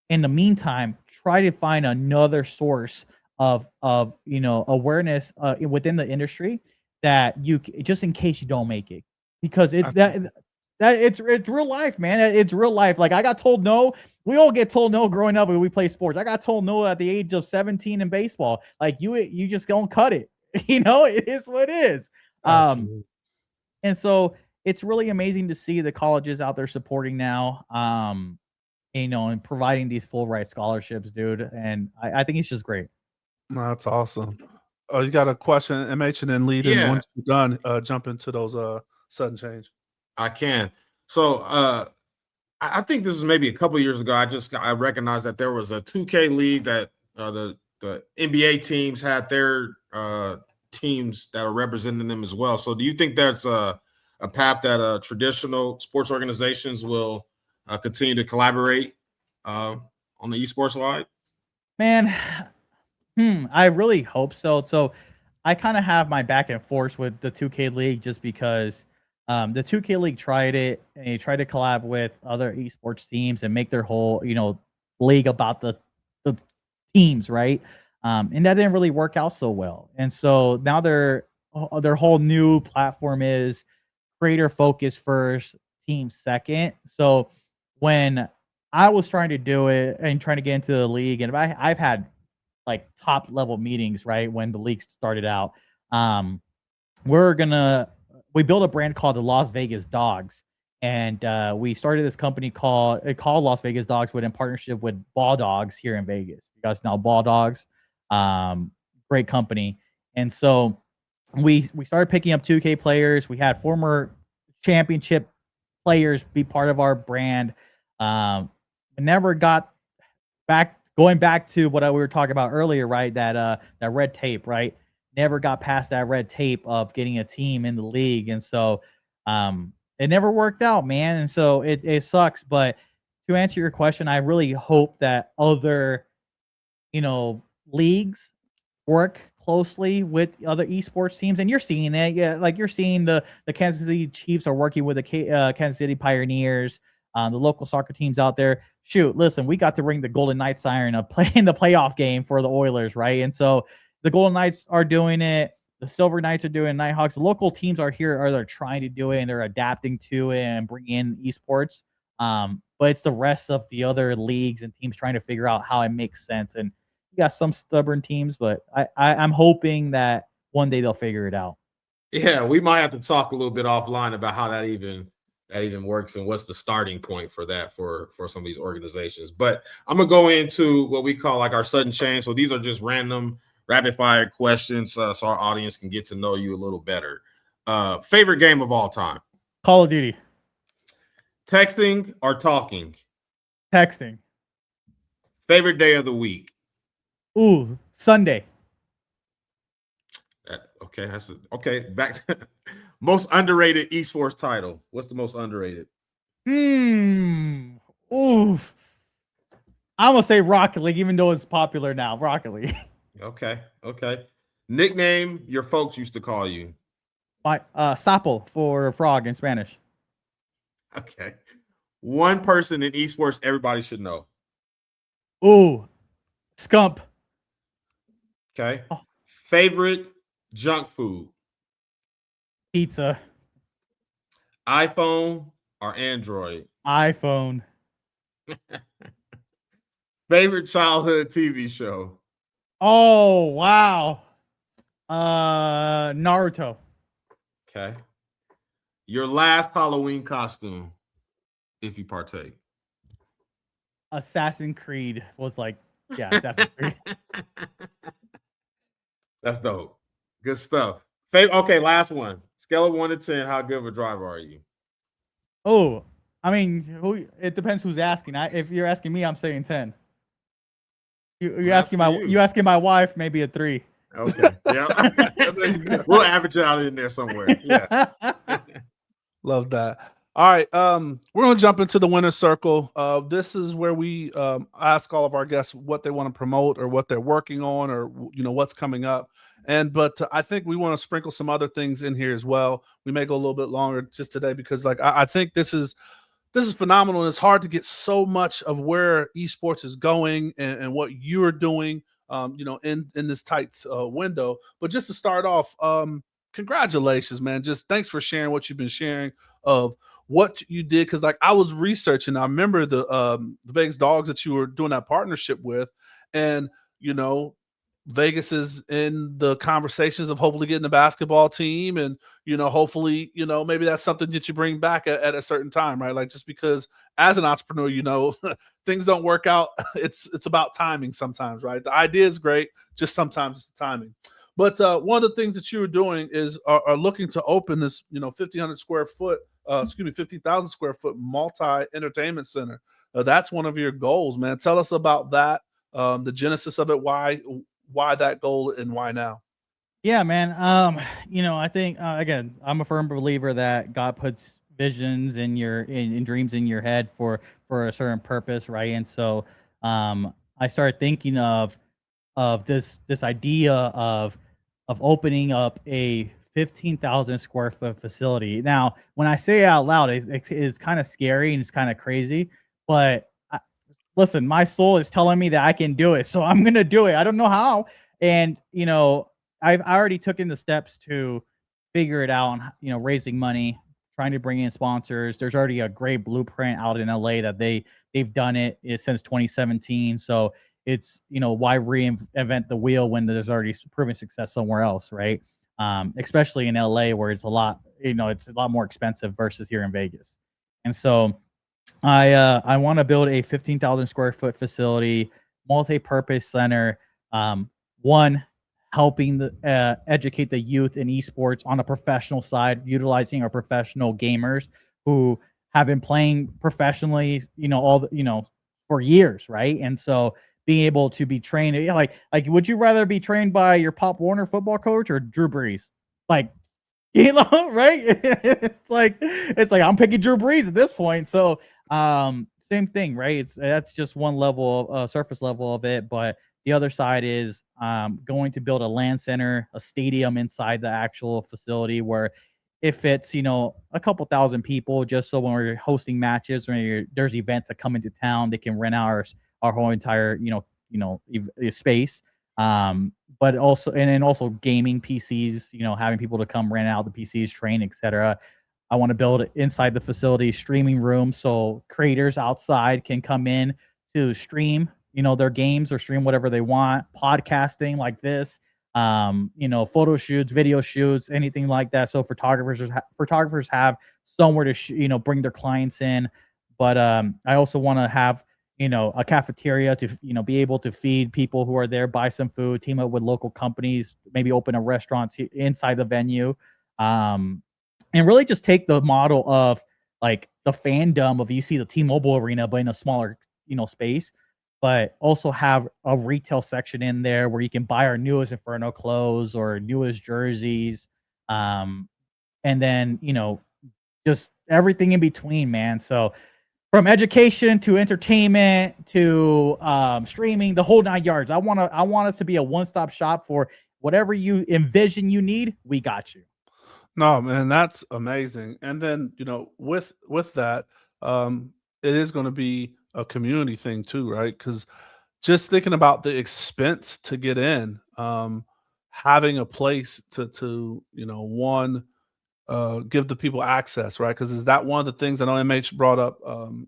in the meantime, try to find another source of awareness within the industry that just in case you don't make it, because it's real life, man. It's real life. Like I got told no. We all get told no growing up when we play sports. I got told no at the age of 17 in baseball. Like you just don't cut it. It is what it is. Absolutely. And so it's really amazing to see the colleges out there supporting now. And providing these full ride scholarships, dude. And I think it's just great. No, that's awesome. Oh, you got a question, MH, and then lead in Yeah. once you're done. Jump into those sudden change. I can. So I think this is maybe a couple years ago. I recognized that there was a 2K league that the NBA teams had their teams that are representing them as well. So do you think that's a path that traditional sports organizations will continue to collaborate on the esports side? Man, I really hope so. So I kind of have my back and forth with the 2K League just because the 2K League tried it and they tried to collab with other esports teams and make their whole, league about the teams, right? And that didn't really work out so well. And so now their whole new platform is creator focus first, team second. So when I was trying to do it and trying to get into the league, and I've had like top level meetings, right? When the league started out, we built a brand called the Las Vegas Dogs, and we started this company called Las Vegas Dogs, but in partnership with Ball Dogs here in Vegas. You guys know Ball Dogs, great company. And so we started picking up 2K players. We had former championship players be part of our brand. Never got going back to what we were talking about earlier, right? That red tape, right? Never got past that red tape of getting a team in the league. And so it never worked out, man. And so it sucks. But to answer your question, I really hope that other, leagues work closely with other esports teams, and you're seeing it. Yeah, like you're seeing the Kansas City Chiefs are working with the Kansas City Pioneers, the local soccer teams out there. Shoot, listen, we got to ring the Golden Knights siren of playing the playoff game for the Oilers, right? And so the Golden Knights are doing it. The Silver Knights are doing it. Nighthawks. The local teams are here, they're trying to do it, and they're adapting to it and bringing in esports. But it's the rest of the other leagues and teams trying to figure out how it makes sense. And you got some stubborn teams, but I'm hoping that one day they'll figure it out. Yeah, we might have to talk a little bit offline about how that even works and what's the starting point for that for some of these organizations. But I'm gonna go into what we call like our sudden change. So these are just random rapid fire questions, so our audience can get to know you a little better. Favorite game of all time? Call of Duty. Texting or talking? Texting. Favorite day of the week? Ooh, Sunday. Okay, okay. Back to most underrated esports title. What's the most underrated? Ooh. I'm gonna say Rocket League, even though it's popular now. Rocket League. Okay. Nickname your folks used to call you? My Sapo for frog in Spanish. Okay. One person in esports everybody should know. Ooh, Scump. Okay. Oh. Favorite junk food? Pizza. iPhone or Android? iPhone. Favorite childhood TV show? Oh, wow. Naruto. Okay. Your last Halloween costume, if you partake? Assassin's Creed was like, yeah, Assassin's Creed. That's dope. Good stuff. Okay, last one. Scale of 1 to 10. How good of a driver are you? Oh, I mean, it depends who's asking. If you're asking me, I'm saying 10. You're asking my wife, maybe a 3. Okay. Yeah. We'll average it out in there somewhere. Yeah. Love that. All right. We're gonna jump into the winner's circle. This is where we ask all of our guests what they want to promote or what they're working on or what's coming up. But I think we want to sprinkle some other things in here as well. We may go a little bit longer just today because I think this is phenomenal, and it's hard to get so much of where esports is going and what you're doing, in this tight window. But just to start off, congratulations, man! Just thanks for sharing what you've been sharing of what you did, because I was researching. I remember the Vegas Dogs that you were doing that partnership with, and Vegas is in the conversations of hopefully getting the basketball team, and hopefully maybe that's something that you bring back at a certain time, right? Like, just because as an entrepreneur, things don't work out. It's about timing sometimes, right? The idea is great, just sometimes it's the timing. But one of the things that you were doing is are looking to open this 1,500 square foot 50,000 square foot multi entertainment center. That's one of your goals, man. Tell us about that, the genesis of it, why that goal and why now? Yeah, man. I think again, I'm a firm believer that God puts visions in dreams in your head for a certain purpose, right? And so I started thinking of this idea of opening up a 15,000 square foot facility. Now, when I say it out loud, it's kind of scary and it's kind of crazy, but listen, my soul is telling me that I can do it, so I'm gonna do it. I don't know how, and I've already taken the steps to figure it out. Raising money, trying to bring in sponsors. There's already a great blueprint out in LA that they've done it since 2017. So it's why reinvent the wheel when there's already proven success somewhere else, right? Especially in LA where it's a lot more expensive versus here in Vegas. And so I want to build a 15,000 square foot facility, multi-purpose center. One, helping educate the youth in esports on a professional side, utilizing our professional gamers who have been playing professionally, for years, right? And so being able to be trained, like would you rather be trained by your Pop Warner football coach or Drew Brees? Like, right? it's like I'm picking Drew Brees at this point. So same thing, right? That's just one level, surface level of it, but the other side is going to build a LAN center, a stadium inside the actual facility where it fits, a couple thousand people, just so when we're hosting matches, when there's events that come into town, they can rent our whole entire, space. But also, and then also gaming PCs, having people to come rent out the PCs, train, etc. I want to build inside the facility streaming room so creators outside can come in to stream, their games or stream whatever they want, podcasting like this, photo shoots, video shoots, anything like that. So photographers have somewhere to bring their clients in. But I also want to have a cafeteria to be able to feed people who are there, buy some food, team up with local companies, maybe open a restaurant inside the venue, and really just take the model of like the fandom of you see the T-Mobile Arena, but in a smaller space, but also have a retail section in there where you can buy our newest Inferno clothes or newest jerseys, and then just everything in between, man. So from education to entertainment to streaming, the whole 9 yards. I want us to be a one-stop shop for whatever you envision you need. We got you. No, man, that's amazing. And then with that, it is going to be a community thing too, right? Because just thinking about the expense to get in, having a place to one, give the people access, right? Because is that one of the things I know MH brought up,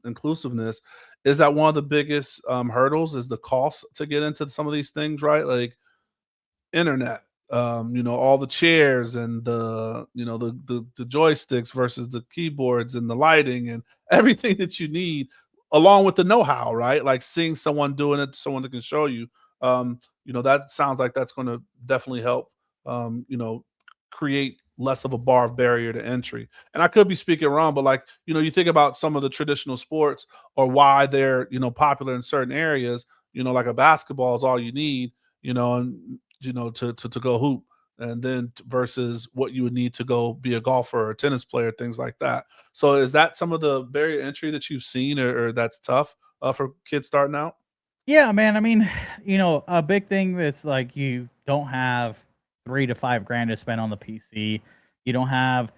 inclusiveness? Is that one of the biggest hurdles? Is the cost to get into some of these things, right? Like internet, all the chairs and the joysticks versus the keyboards and the lighting and everything that you need, along with the know-how, right? Like seeing someone doing it, someone that can show you. That sounds like that's going to definitely help create less of a bar of barrier to entry. And I could be speaking wrong, but like, you think about some of the traditional sports or why they're, popular in certain areas, like a basketball is all you need, and, to go hoop. And then versus what you would need to go be a golfer or a tennis player, things like that. So is that some of the barrier entry that you've seen or that's tough for kids starting out? Yeah, man. I mean, a big thing that's like you don't have 3 to 5 grand to spend on the PC. You don't have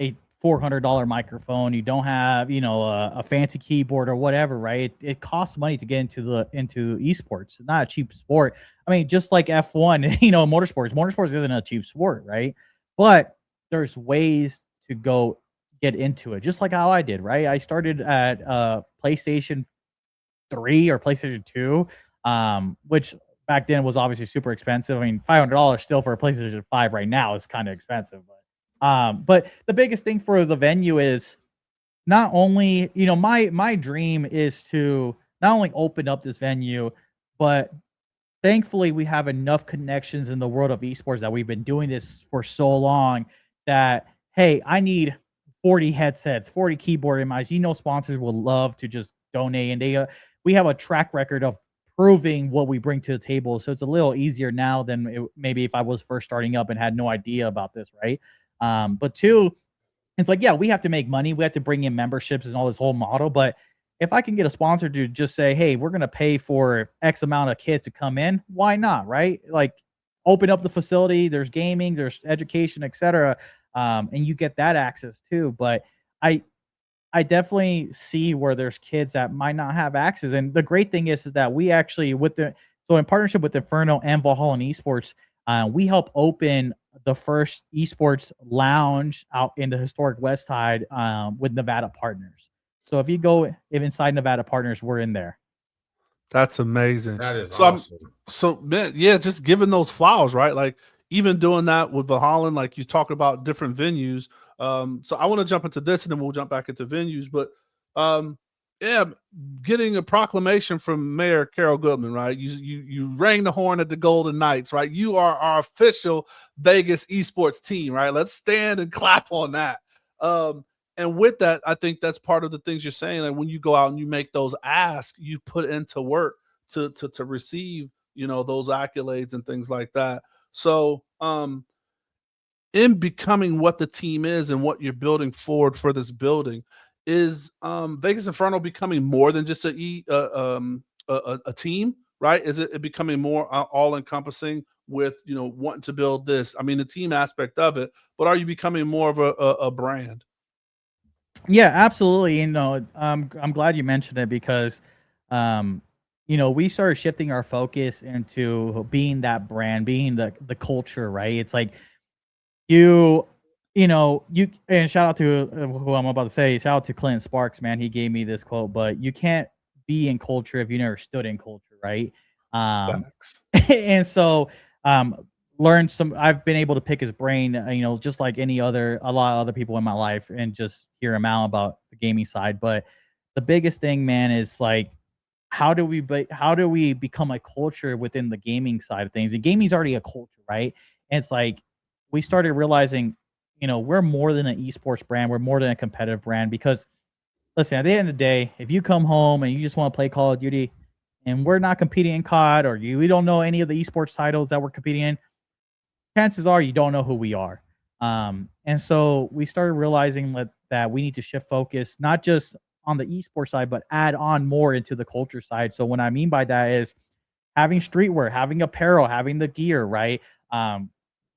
a $400 microphone. You don't have, a fancy keyboard or whatever, right? It costs money to get into esports. It's not a cheap sport. I mean, just like F1, motorsports. Motorsports isn't a cheap sport, right? But there's ways to go get into it, just like how I did, right? I started at PlayStation 3 or PlayStation 2, which back then was obviously super expensive. I mean, $500 still for a PlayStation 5 right now is kind of expensive. But the biggest thing for the venue is not only, my dream is to not only open up this venue, but thankfully we have enough connections in the world of esports that we've been doing this for so long that, hey, I need 40 headsets, 40 keyboard mice. Sponsors will love to just donate, and we have a track record of proving what we bring to the table. So it's a little easier now than maybe if I was first starting up and had no idea about this, right? But two, it's like, yeah, we have to make money. We have to bring in memberships and all this whole model. But if I can get a sponsor to just say, hey, we're going to pay for X amount of kids to come in, why not, right? Like, open up the facility. There's gaming, there's education, etc. And you get that access too. But I definitely see where there's kids that might not have access. And the great thing is that we actually, so in partnership with Inferno and Valhalla Esports, we help open the first esports lounge out in the historic West Side with Nevada Partners. So if you go inside Nevada Partners, we're in there. That's amazing. That is so awesome. Man, yeah, just giving those flowers, right? Like even doing that with Valhalla, like you talk about different venues. So I want to jump into this and then we'll jump back into venues. But yeah, getting a proclamation from Mayor Carol Goodman, right? You rang the horn at the Golden Knights, right? You are our official Vegas esports team, right? Let's stand and clap on that. And with that, I think that's part of the things you're saying. Like when you go out and you make those asks, you put into work to receive, those accolades and things like that. So, in becoming what the team is and what you're building forward for this building, is Vegas Inferno becoming more than just a team, right? Is it becoming more all encompassing with wanting to build this? I mean, the team aspect of it, but are you becoming more of a brand? Yeah, absolutely. I'm glad you mentioned it because, we started shifting our focus into being that brand, being the culture, right? It's like you and shout out to who I'm about to say, shout out to Clint Sparks, man. He gave me this quote, but you can't be in culture if you never stood in culture, right? Facts. And so, I've been able to pick his brain, just like a lot of other people in my life, and just hear him out about the gaming side. But the biggest thing, man, is like, how do we become a culture within the gaming side of things? And gaming's already a culture, right? And it's like, we started realizing, we're more than an esports brand. We're more than a competitive brand because, listen, at the end of the day, if you come home and you just want to play Call of Duty and we're not competing in COD, or we don't know any of the esports titles that we're competing in, chances are you don't know who we are. And so we started realizing that we need to shift focus, not just on the esports side, but add on more into the culture side. So what I mean by that is having streetwear, having apparel, having the gear, right?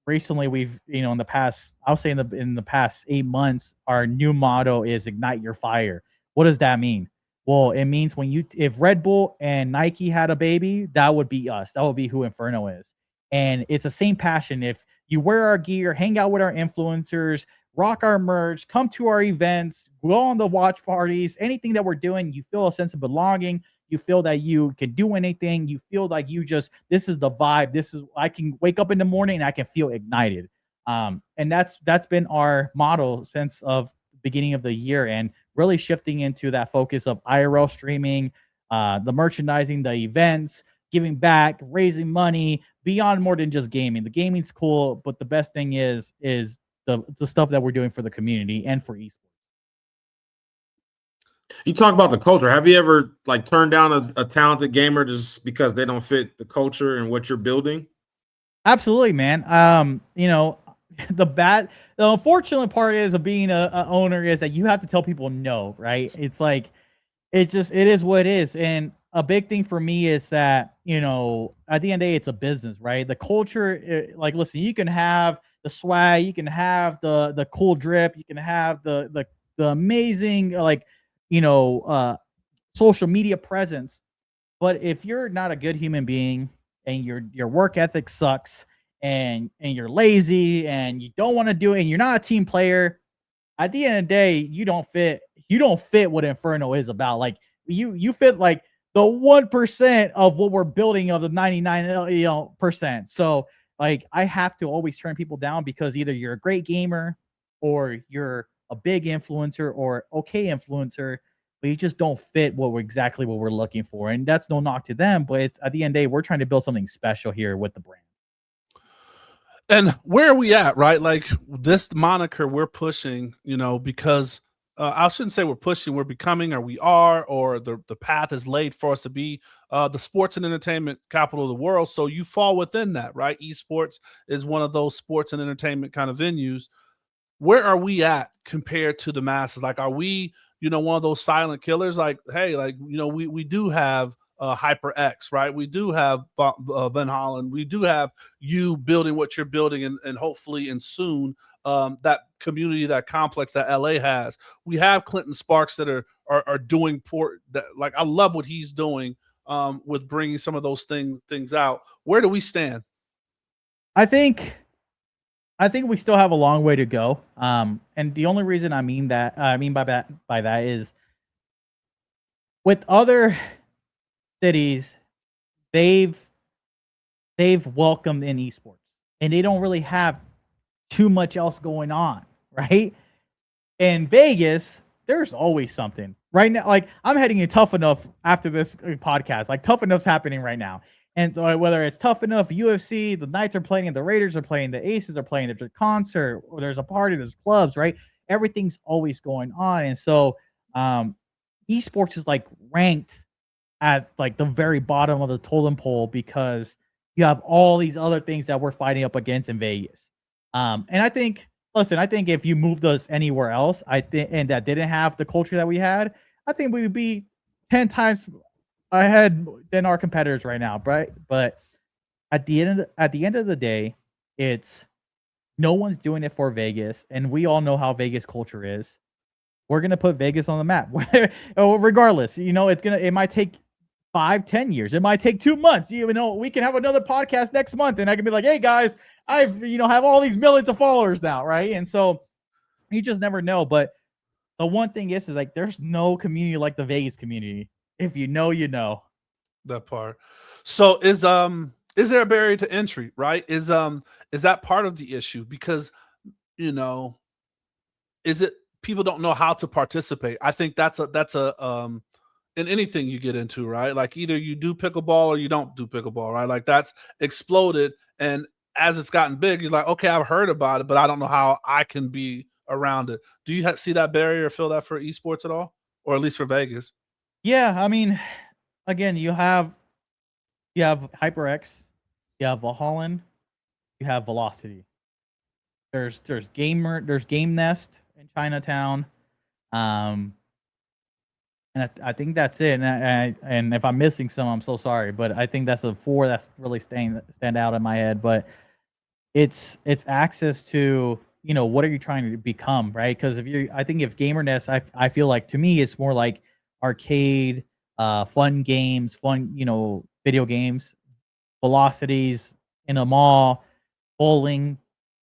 Recently we've, in the past, I'll say in the past 8 months, our new motto is ignite your fire. What does that mean? Well, it means if Red Bull and Nike had a baby, that would be us. That would be who Inferno is. And it's the same passion. If you wear our gear, hang out with our influencers, rock our merch, come to our events, go on the watch parties, anything that we're doing, you feel a sense of belonging. You feel that you can do anything. You feel like this is the vibe. I can wake up in the morning and I can feel ignited. And that's been our motto since of the beginning of the year, and really shifting into that focus of IRL streaming, the merchandising, the events, giving back, raising money beyond more than just gaming. The gaming's cool, but the best thing is the stuff that we're doing for the community and for esports. You talk about the culture. Have you ever like turned down a talented gamer just because they don't fit the culture and what you're building? Absolutely, man. You know, the unfortunate part is of being a owner is that you have to tell people no, right? It's like it is what it is. And a big thing for me is that, you know, at the end of the day, it's a business, right? The culture, like, listen, you can have the swag, you can have the cool drip, you can have the amazing, like, you know, social media presence. But if you're not a good human being and your work ethic sucks and you're lazy and you don't want to do it and you're not a team player, at the end of the day, you don't fit what Inferno is about. Like you fit like the 1% of what we're building of the 99 percent. So like I have to always turn people down because either you're a great gamer or you're a big influencer or okay influencer, but you just don't fit exactly what we're looking for. And that's no knock to them, but it's at the end of the day, we're trying to build something special here with the brand. And where are we at, right? Like this moniker we're pushing, you know, because I shouldn't say we're pushing, we're becoming, or we are, or the path is laid for us to be the sports and entertainment capital of the world. So you fall within that, right? Esports is one of those sports and entertainment kind of venues. Where are we at compared to the masses? Like, are we, you know, one of those silent killers? Like, hey, like, you know, we do have HyperX, right? We do have Van Hollen. We do have you building what you're building, and hopefully, and soon, that community, that complex that LA has. We have Clinton Sparks that are doing that. Like, I love what he's doing with bringing some of those things out. Where do we stand? I think we still have a long way to go. And the only reason I mean by that is with other cities, they've welcomed in esports and they don't really have too much else going on, right? In Vegas, there's always something right now. Like I'm heading in Tough Enough after this podcast. Like Tough Enough's happening right now. And so whether it's Tough Enough, UFC, the Knights are playing, the Raiders are playing, the Aces are playing, there's a concert, or there's a party, there's clubs, right? Everything's always going on. And so esports is like ranked at like the very bottom of the totem pole because you have all these other things that we're fighting up against in Vegas. And I think if you moved us anywhere else, and that didn't have the culture that we had, I think we would be 10 times ahead than our competitors right now, right? But at the end of the day, it's no one's doing it for Vegas, and we all know how Vegas culture is. We're gonna put Vegas on the map, regardless. You know, it might take 5-10 years. It might take 2 months. You know, we can have another podcast next month, and I can be like, "Hey guys, I've have all these millions of followers now," right? And so you just never know. But the one thing is like there's no community like the Vegas community. If you know, you know. That part. So is there a barrier to entry, right? Is that part of the issue? Because, you know, is it people don't know how to participate? I think that's a in anything you get into, right? Like either you do pickleball or you don't do pickleball, right? Like that's exploded, and as it's gotten big, you're like, okay, I've heard about it, but I don't know how I can be around it. Do you see that barrier or feel that for esports at all, or at least for Vegas? Yeah, I mean, again, you have HyperX, you have Valhalla, you have Velocity. There's Game Nest in Chinatown, and I think that's it. And if I'm missing some, I'm so sorry, but I think that's the 4 that's really stand out in my head. But it's access to what are you trying to become, right? Because I think if Gamer Nest, I feel like to me it's more like arcade, fun games, video games, Velocities in a mall, bowling,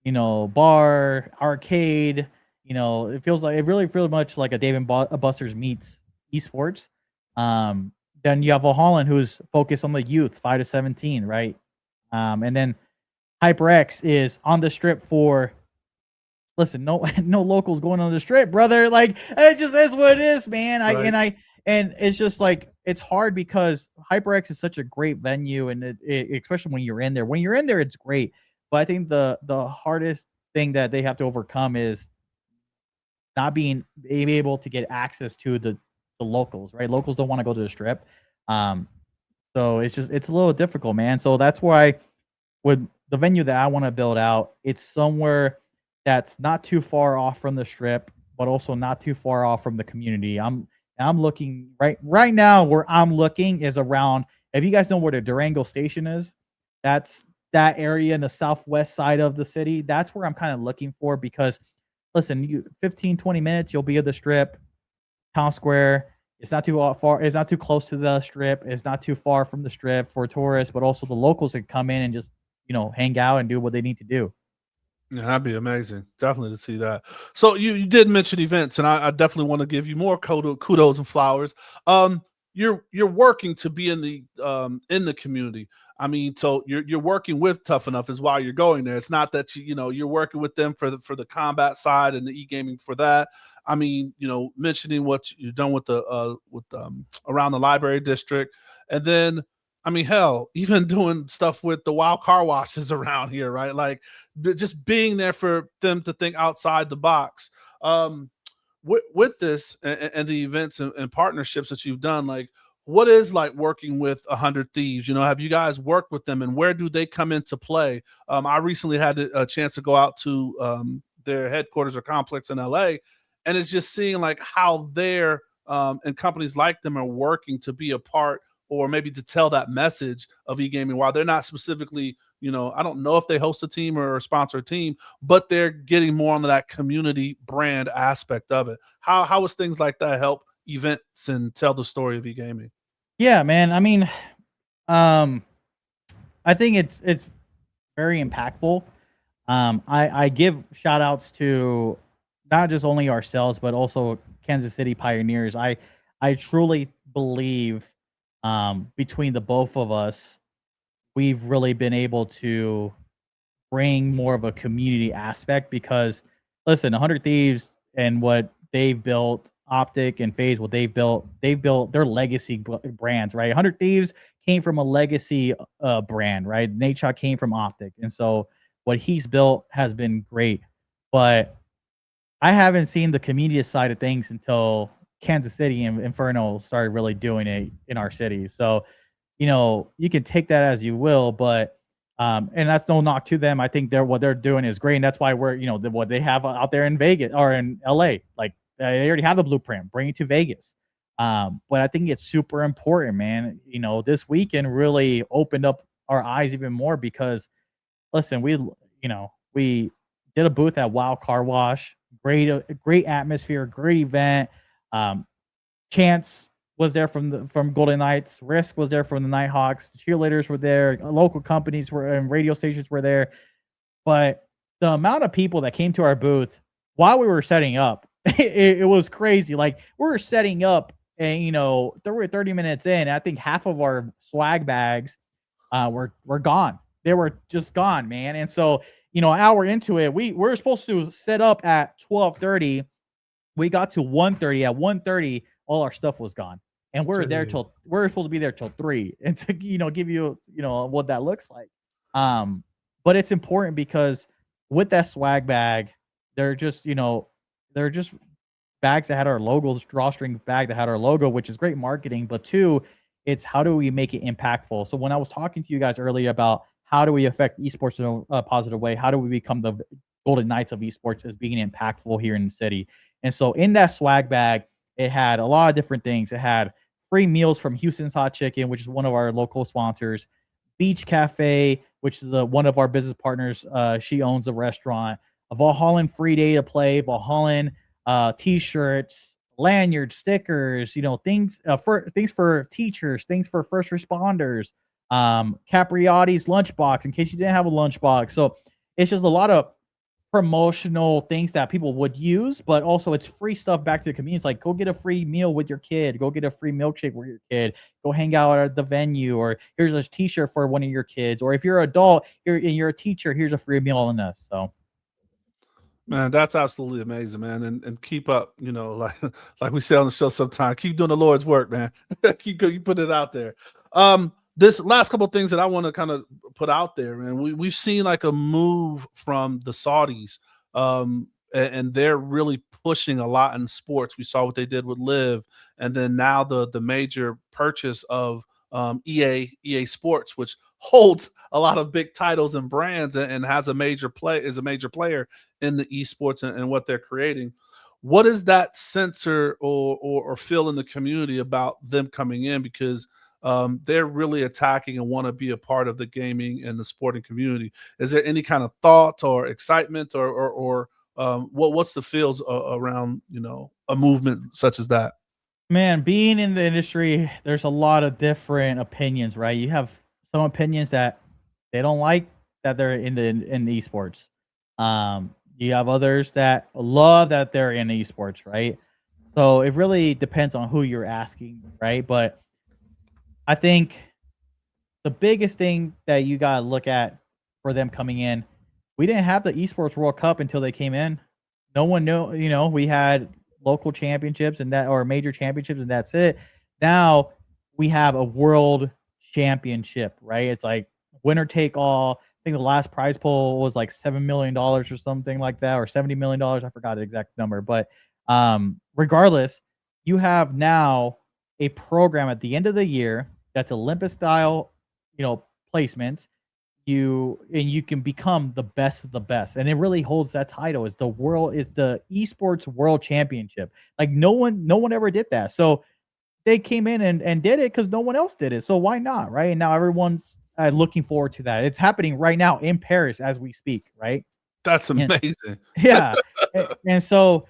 bar, arcade. It really feels much like a Dave and Buster's meets esports. Then you have Valhalla, who's focused on the youth, 5 to 17, right? And then HyperX is on the strip for. Listen, no locals going on the strip, brother. Like it just is what it is, man. And it's just like it's hard because HyperX is such a great venue, and especially when you're in there. When you're in there, it's great. But I think the hardest thing that they have to overcome is not being able to get access to the locals, right? Locals don't want to go to the strip. So it's a little difficult, man. So that's why with the venue that I want to build out, it's somewhere that's not too far off from the strip, but also not too far off from the community. I'm looking right now where I'm looking is around, if you guys know where the Durango station is, that's that area in the southwest side of the city. That's where I'm kind of looking for, because listen, you 15, 20 minutes, you'll be at the strip, town square. It's not too far. It's not too close to the strip. It's not too far from the strip for tourists, but also the locals can come in and just, hang out and do what they need to do. Yeah, that'd be amazing. Definitely to see that. So you did mention events, and I definitely want to give you more kudos and flowers. You're working to be in the community. I mean, so you're working with Tough Enough is why you're going there. It's not that you're working with them for the combat side and the e-gaming for that. I mean, mentioning what you've done with the around the library district, and then I mean, hell, even doing stuff with the wild car washes around here, right? Like just being there for them to think outside the box. With this and the events and partnerships that you've done, like what is like working with 100 Thieves? Have you guys worked with them, and where do they come into play? I recently had a chance to go out to their headquarters or complex in LA, and it's just seeing like how they're and companies like them are working to be a part, or maybe to tell that message of e-gaming, while they're not specifically, I don't know if they host a team or sponsor a team, but they're getting more on that community brand aspect of it. How is things like that help events and tell the story of e-gaming? Yeah, man. I mean, I think it's very impactful. I give shout outs to not just only ourselves, but also Kansas City Pioneers. I truly believe between the both of us, we've really been able to bring more of a community aspect, because listen, 100 Thieves and what they've built, Optic and Phase, what they've built their legacy brands, right? 100 Thieves came from a legacy brand, right? Nadeshot came from Optic. And so what he's built has been great. But I haven't seen the community side of things until Kansas City and Inferno started really doing it in our city. So, you can take that as you will, but and that's no knock to them. I think what they're doing is great, and that's why we're what they have out there in Vegas or in LA. Like they already have the blueprint, bring it to Vegas. But I think it's super important, man. This weekend really opened up our eyes even more, because listen, we did a booth at Wild Car Wash. Great atmosphere, great event. Chance was there from Golden Knights. Risk was there from the Nighthawks. Cheerleaders were there. Local companies were, and radio stations were there. But the amount of people that came to our booth while we were setting up, it was crazy. Like we were setting up, and there were 30 minutes in. I think half of our swag bags were gone. They were just gone, man. And so an hour into it, we were supposed to set up at 12:30. We got to 1:30. At 1:30, all our stuff was gone, and we're supposed to be there till 3, and to give you what that looks like. But it's important because with that swag bag, they're just bags that had our logos, drawstring bag that had our logo, which is great marketing. But two, it's how do we make it impactful? So when I was talking to you guys earlier about how do we affect esports in a positive way, how do we become the Golden Knights of esports as being impactful here in the city? And so in that swag bag, it had a lot of different things. It had free meals from Houston's Hot Chicken, which is one of our local sponsors. Beach Cafe, which is one of our business partners. She owns the restaurant. A Valhalla free day to play. Valhalla t-shirts, lanyards, stickers. Things for teachers, things for first responders. Capriotti's lunchbox in case you didn't have a lunchbox. So it's just a lot of promotional things that people would use, but also it's free stuff back to the community. It's like, go get a free meal with your kid, go get a free milkshake with your kid, go hang out at the venue, or here's a t-shirt for one of your kids, or if you're an adult, you're a teacher, here's a free meal on this. So Man, that's absolutely amazing, man. And keep up, like we say on the show sometimes, keep doing the Lord's work, man. You put it out there. This last couple of things that I want to kind of put out there, man. We've seen like a move from the Saudis, and they're really pushing a lot in sports. We saw what they did with Live, and then now the major purchase of EA Sports, which holds a lot of big titles and brands, and has a major player in the esports and what they're creating. What is that censor or feel in the community about them coming in? Because they're really attacking and want to be a part of the gaming and the sporting community. Is there any kind of thought or excitement or what's the feels around a movement such as that? Man, being in the industry, there's a lot of different opinions, right? You have some opinions that they don't like that they're in esports. You have others that love that they're in esports, right? So it really depends on who you're asking, right? But I think the biggest thing that you gotta look at for them coming in, we didn't have the esports World Cup until they came in. No one knew, we had local championships or major championships, and that's it. Now we have a world championship, right? It's like winner take all. I think the last prize pool was like $7 million or something like that, or $70 million. I forgot the exact number, but regardless, you have now a program at the end of the year that's Olympus style, placements. You can become the best of the best, and it really holds that title. Is the esports world championship. Like no one ever did that. So they came in and did it because no one else did it. So why not, right? And now everyone's looking forward to that. It's happening right now in Paris as we speak, right? That's amazing. Yeah. and so,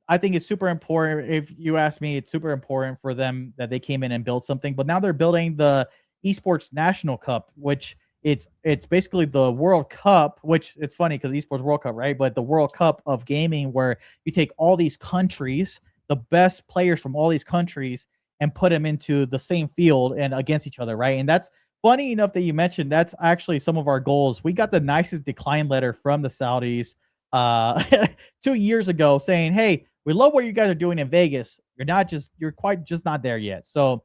I think it's super important. If you ask me, it's super important for them that they came in and built something. But now they're building the Esports National Cup, which it's basically the World Cup, which it's funny because Esports World Cup, right? But the World Cup of gaming, where you take all these countries, the best players from all these countries, and put them into the same field and against each other, right? And that's funny enough that you mentioned that's actually some of our goals. We got the nicest decline letter from the Saudis 2 years ago saying, hey, we love what you guys are doing in Vegas. You're quite just not there yet. So,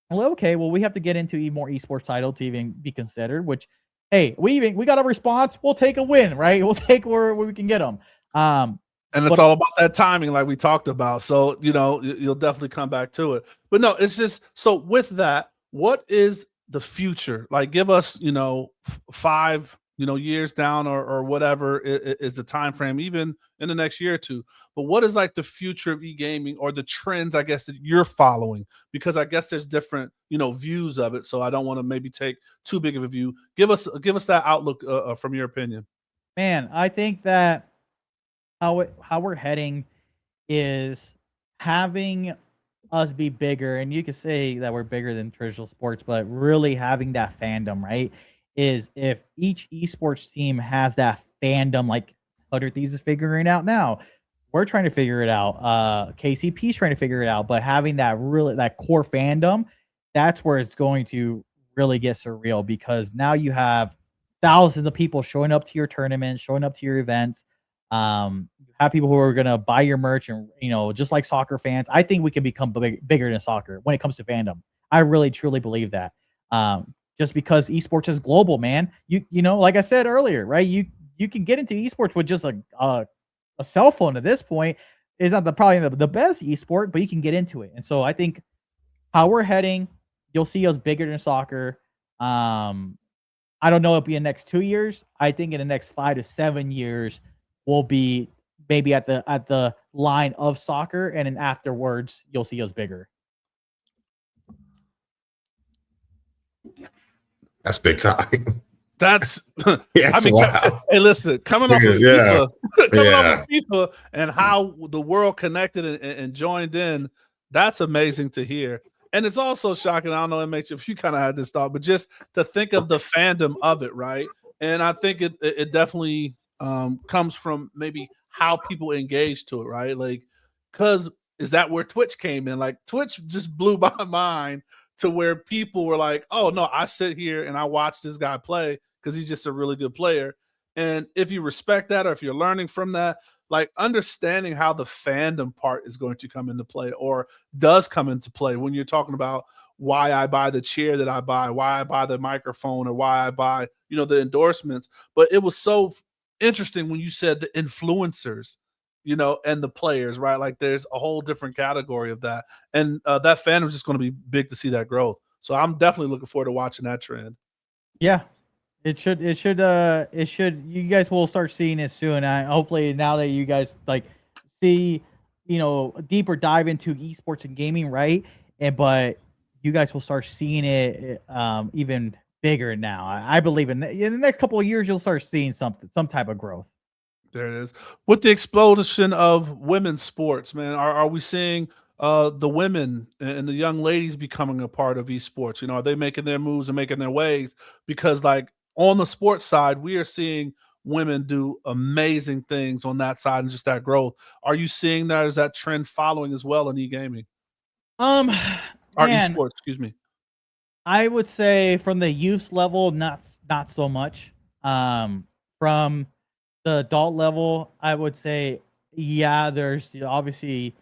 well, okay, well, we have to get into even more esports title to even be considered, which, hey, we got a response. We'll take a win, right? We'll take where we can get them. And it's all about that timing, like we talked about. So, you'll definitely come back to it. But no, it's just so with that, what is the future? Like, give us, 5, years down or whatever is the time frame, even in the next year or two. But what is like the future of e-gaming or the trends, I guess, that you're following? Because I guess there's different, views of it. So I don't want to maybe take too big of a view. Give us that outlook from your opinion. Man, I think that how we're heading is having us be bigger, and you could say that we're bigger than traditional sports, but really having that fandom, right? Is if each esports team has that fandom, like 100 Thieves is figuring it out now. We're trying to figure it out. KCP's trying to figure it out, but having that core fandom, that's where it's going to really get surreal, because now you have thousands of people showing up to your tournaments, showing up to your events. You have people who are going to buy your merch, and just like soccer fans, I think we can become bigger than soccer when it comes to fandom. I really truly believe that. Just because esports is global, man. You like I said earlier, right? You can get into esports with just a cell phone at this point. It's not probably the best esport, but you can get into it. And so I think how we're heading, you'll see us bigger than soccer. I don't know, it'll be in the next 2 years. I think in the next 5 to 7 years, we'll be maybe at the line of soccer, and then afterwards, you'll see us bigger. That's big time. That's Yes, wow. Hey, listen, coming off of Yeah. FIFA and how the world connected and joined in, that's amazing to hear. And it's also shocking. I don't know, MH, if you kind of had this thought, but just to think of the fandom of it, right? And I think it definitely comes from maybe how people engage to it, right? Like, because is that where Twitch came in? Like, Twitch just blew my mind to where people were like, oh no, I sit here and I watch this guy play because he's just a really good player. And if you respect that, or if you're learning from that, like understanding how the fandom part is going to come into play, or does come into play when you're talking about why I buy the chair that I buy, why I buy the microphone, or why I buy, the endorsements. But it was so interesting when you said the influencers, and the players, right? Like there's a whole different category of that. And that fandom is just going to be big to see that growth. So I'm definitely looking forward to watching that trend. Yeah, it should. You guys will start seeing it soon. Hopefully, now that you guys like see, a deeper dive into esports and gaming, right? But you guys will start seeing it even bigger now. I believe in the next couple of years, you'll start seeing some type of growth. There it is. With the explosion of women's sports, man, are we seeing the women and the young ladies becoming a part of esports? Are they making their moves and making their ways? Because like on the sports side, we are seeing women do amazing things on that side and just that growth. Are you seeing that? Is that trend following as well in e-gaming? Um, Or man, esports, excuse me. I would say from the youth level, not so much. From the adult level, I would say, yeah, there's obviously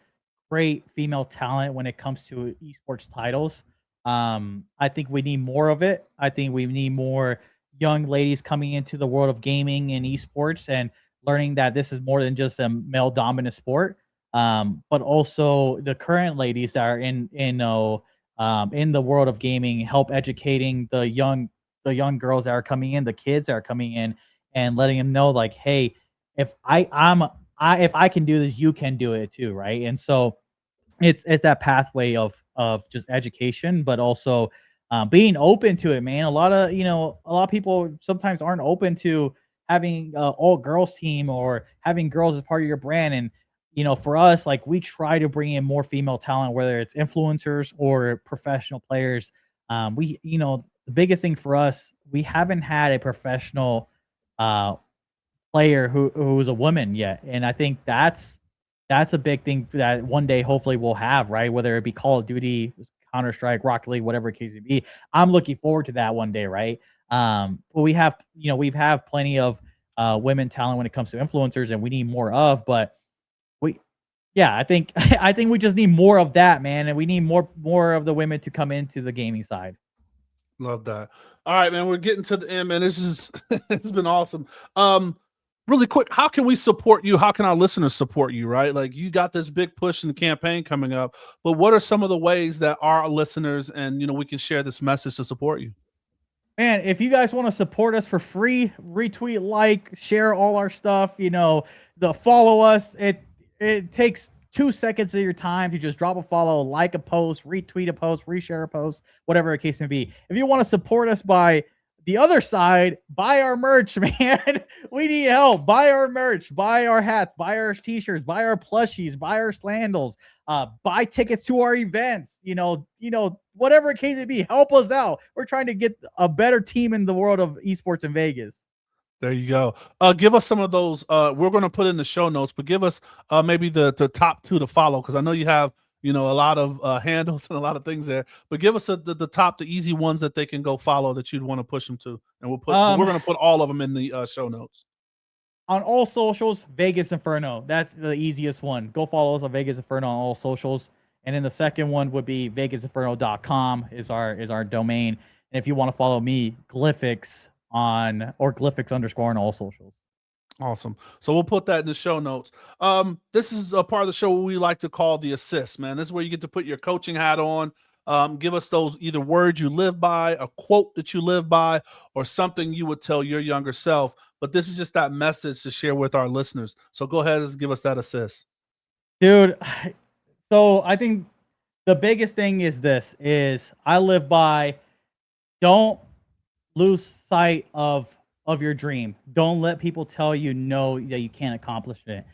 great female talent when it comes to esports titles. I think we need more of it. I think we need more young ladies coming into the world of gaming and esports and learning that this is more than just a male dominant sport. But also the current ladies that are in the world of gaming help educating the young girls that are coming in, the kids that are coming in, and letting them know like, hey, if I can do this, you can do it too, right? And so it's that pathway of just education, but also being open to it, man. A lot of people sometimes aren't open to having all girls team or having girls as part of your brand. And for us, like we try to bring in more female talent, whether it's influencers or professional players. The biggest thing for us, we haven't had a professional uh, player who's a woman yet, and I think that's a big thing that one day hopefully we'll have, right? Whether it be Call of Duty, Counter Strike, Rocket League, whatever the case may be. I'm looking forward to that one day, right? But we have plenty of women talent when it comes to influencers, and we need more of. But we, yeah, I think I think we just need more of that, man, and we need more of the women to come into the gaming side. Love that. All right, man. We're getting to the end, man. This is it's been awesome. Really quick, how can we support you? How can our listeners support you? Right, like you got this big push in the campaign coming up, but what are some of the ways that our listeners and we can share this message to support you? Man, if you guys want to support us for free, retweet, like, share all our stuff, the follow us. It takes 2 seconds of your time to just drop a follow, like a post, retweet a post, reshare a post, whatever the case may be. If you want to support us by the other side, buy our merch, man. We need help. Buy our merch, buy our hats, buy our t-shirts, buy our plushies, buy our sandals, buy tickets to our events, whatever the case may be, help us out. We're trying to get a better team in the world of esports in Vegas. There you go. Give us some of those. We're going to put in the show notes, but give us maybe the top two to follow, because I know you have a lot of handles and a lot of things there. But give us the top, the easy ones that they can go follow that you'd want to push them to, and we're going to put all of them in the show notes. On all socials, Vegas Inferno. That's the easiest one. Go follow us on Vegas Inferno on all socials. And then the second one would be vegasinferno.com is our domain. And if you want to follow me, Glyphix Glyphix _ on all socials. Awesome. So we'll put that in the show notes. This is a part of the show we like to call the assist, man. This is where you get to put your coaching hat on. Give us those either words you live by, a quote that you live by, or something you would tell your younger self. But this is just that message to share with our listeners. So go ahead and give us that assist. Dude, so I think the biggest thing is I live by, don't lose sight of your dream. Don't let people tell you no, that you can't accomplish it.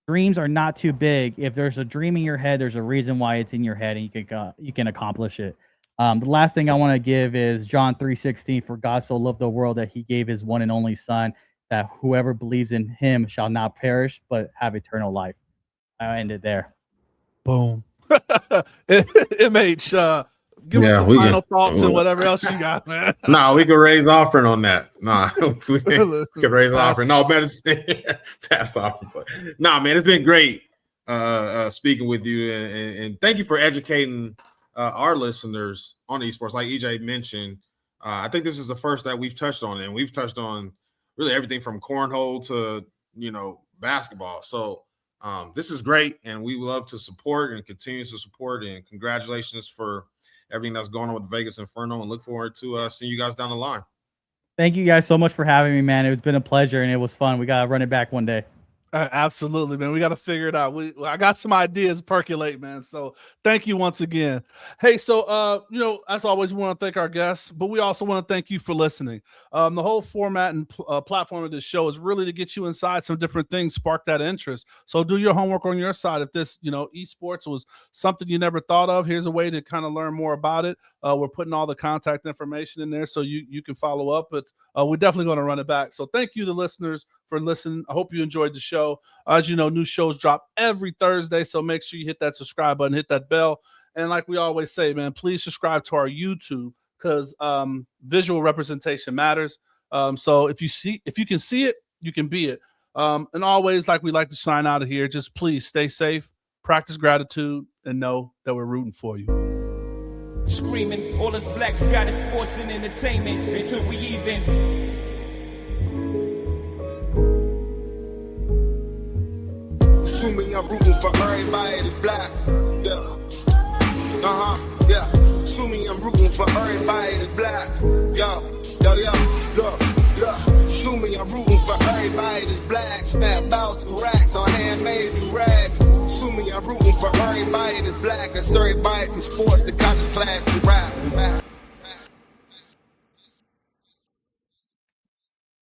Dreams are not too big. If there's a dream in your head, there's a reason why it's in your head, and you can accomplish it. The last thing I want to give is John 3:16. For God so loved the world that he gave his one and only son, that whoever believes in him shall not perish, but have eternal life. I ended there. Boom. MH, give us Yeah, some we final can- thoughts and whatever else you got, man. No, we could raise offering on that. No, we could raise Pass. offering. No, better say pass offering. But no, man, it's been great speaking with you, and thank you for educating our listeners on esports. Like EJ mentioned, I think this is the first that we've touched on, and we've touched on really everything from cornhole to basketball. So this is great, and we love to support and continue to support. And congratulations for everything that's going on with Vegas Inferno, and look forward to seeing you guys down the line. Thank you guys so much for having me, man. It's been a pleasure and it was fun. We gotta run it back one day. Absolutely, man. We got to figure it out. I got some ideas percolate, man. So thank you once again. Hey, so as always, we want to thank our guests, but we also want to thank you for listening. The whole format and platform of this show is really to get you inside some different things, spark that interest. So do your homework on your side. If this, esports was something you never thought of, here's a way to kind of learn more about it. We're putting all the contact information in there so you can follow up, but we're definitely going to run it back. So thank you to listeners for listening. I hope you enjoyed the show. As you know, new shows drop every Thursday, so make sure you hit that subscribe button, hit that bell. And like we always say, man, please subscribe to our YouTube because visual representation matters. So if you can see it, you can be it. And always, like we like to sign out of here, just please stay safe, practice gratitude, and know that we're rooting for you. Screaming, all us blacks got is sports and entertainment until we even. Assuming I'm rooting for everybody that's black. Yeah. Yeah. Assuming I'm rooting for everybody that's black. Yo. Assuming I'm rooting for everybody that's black. Spent about 2 racks on handmade new rags. Assuming I'm rooting for everybody that's black. That's everybody from sports to college class to rap.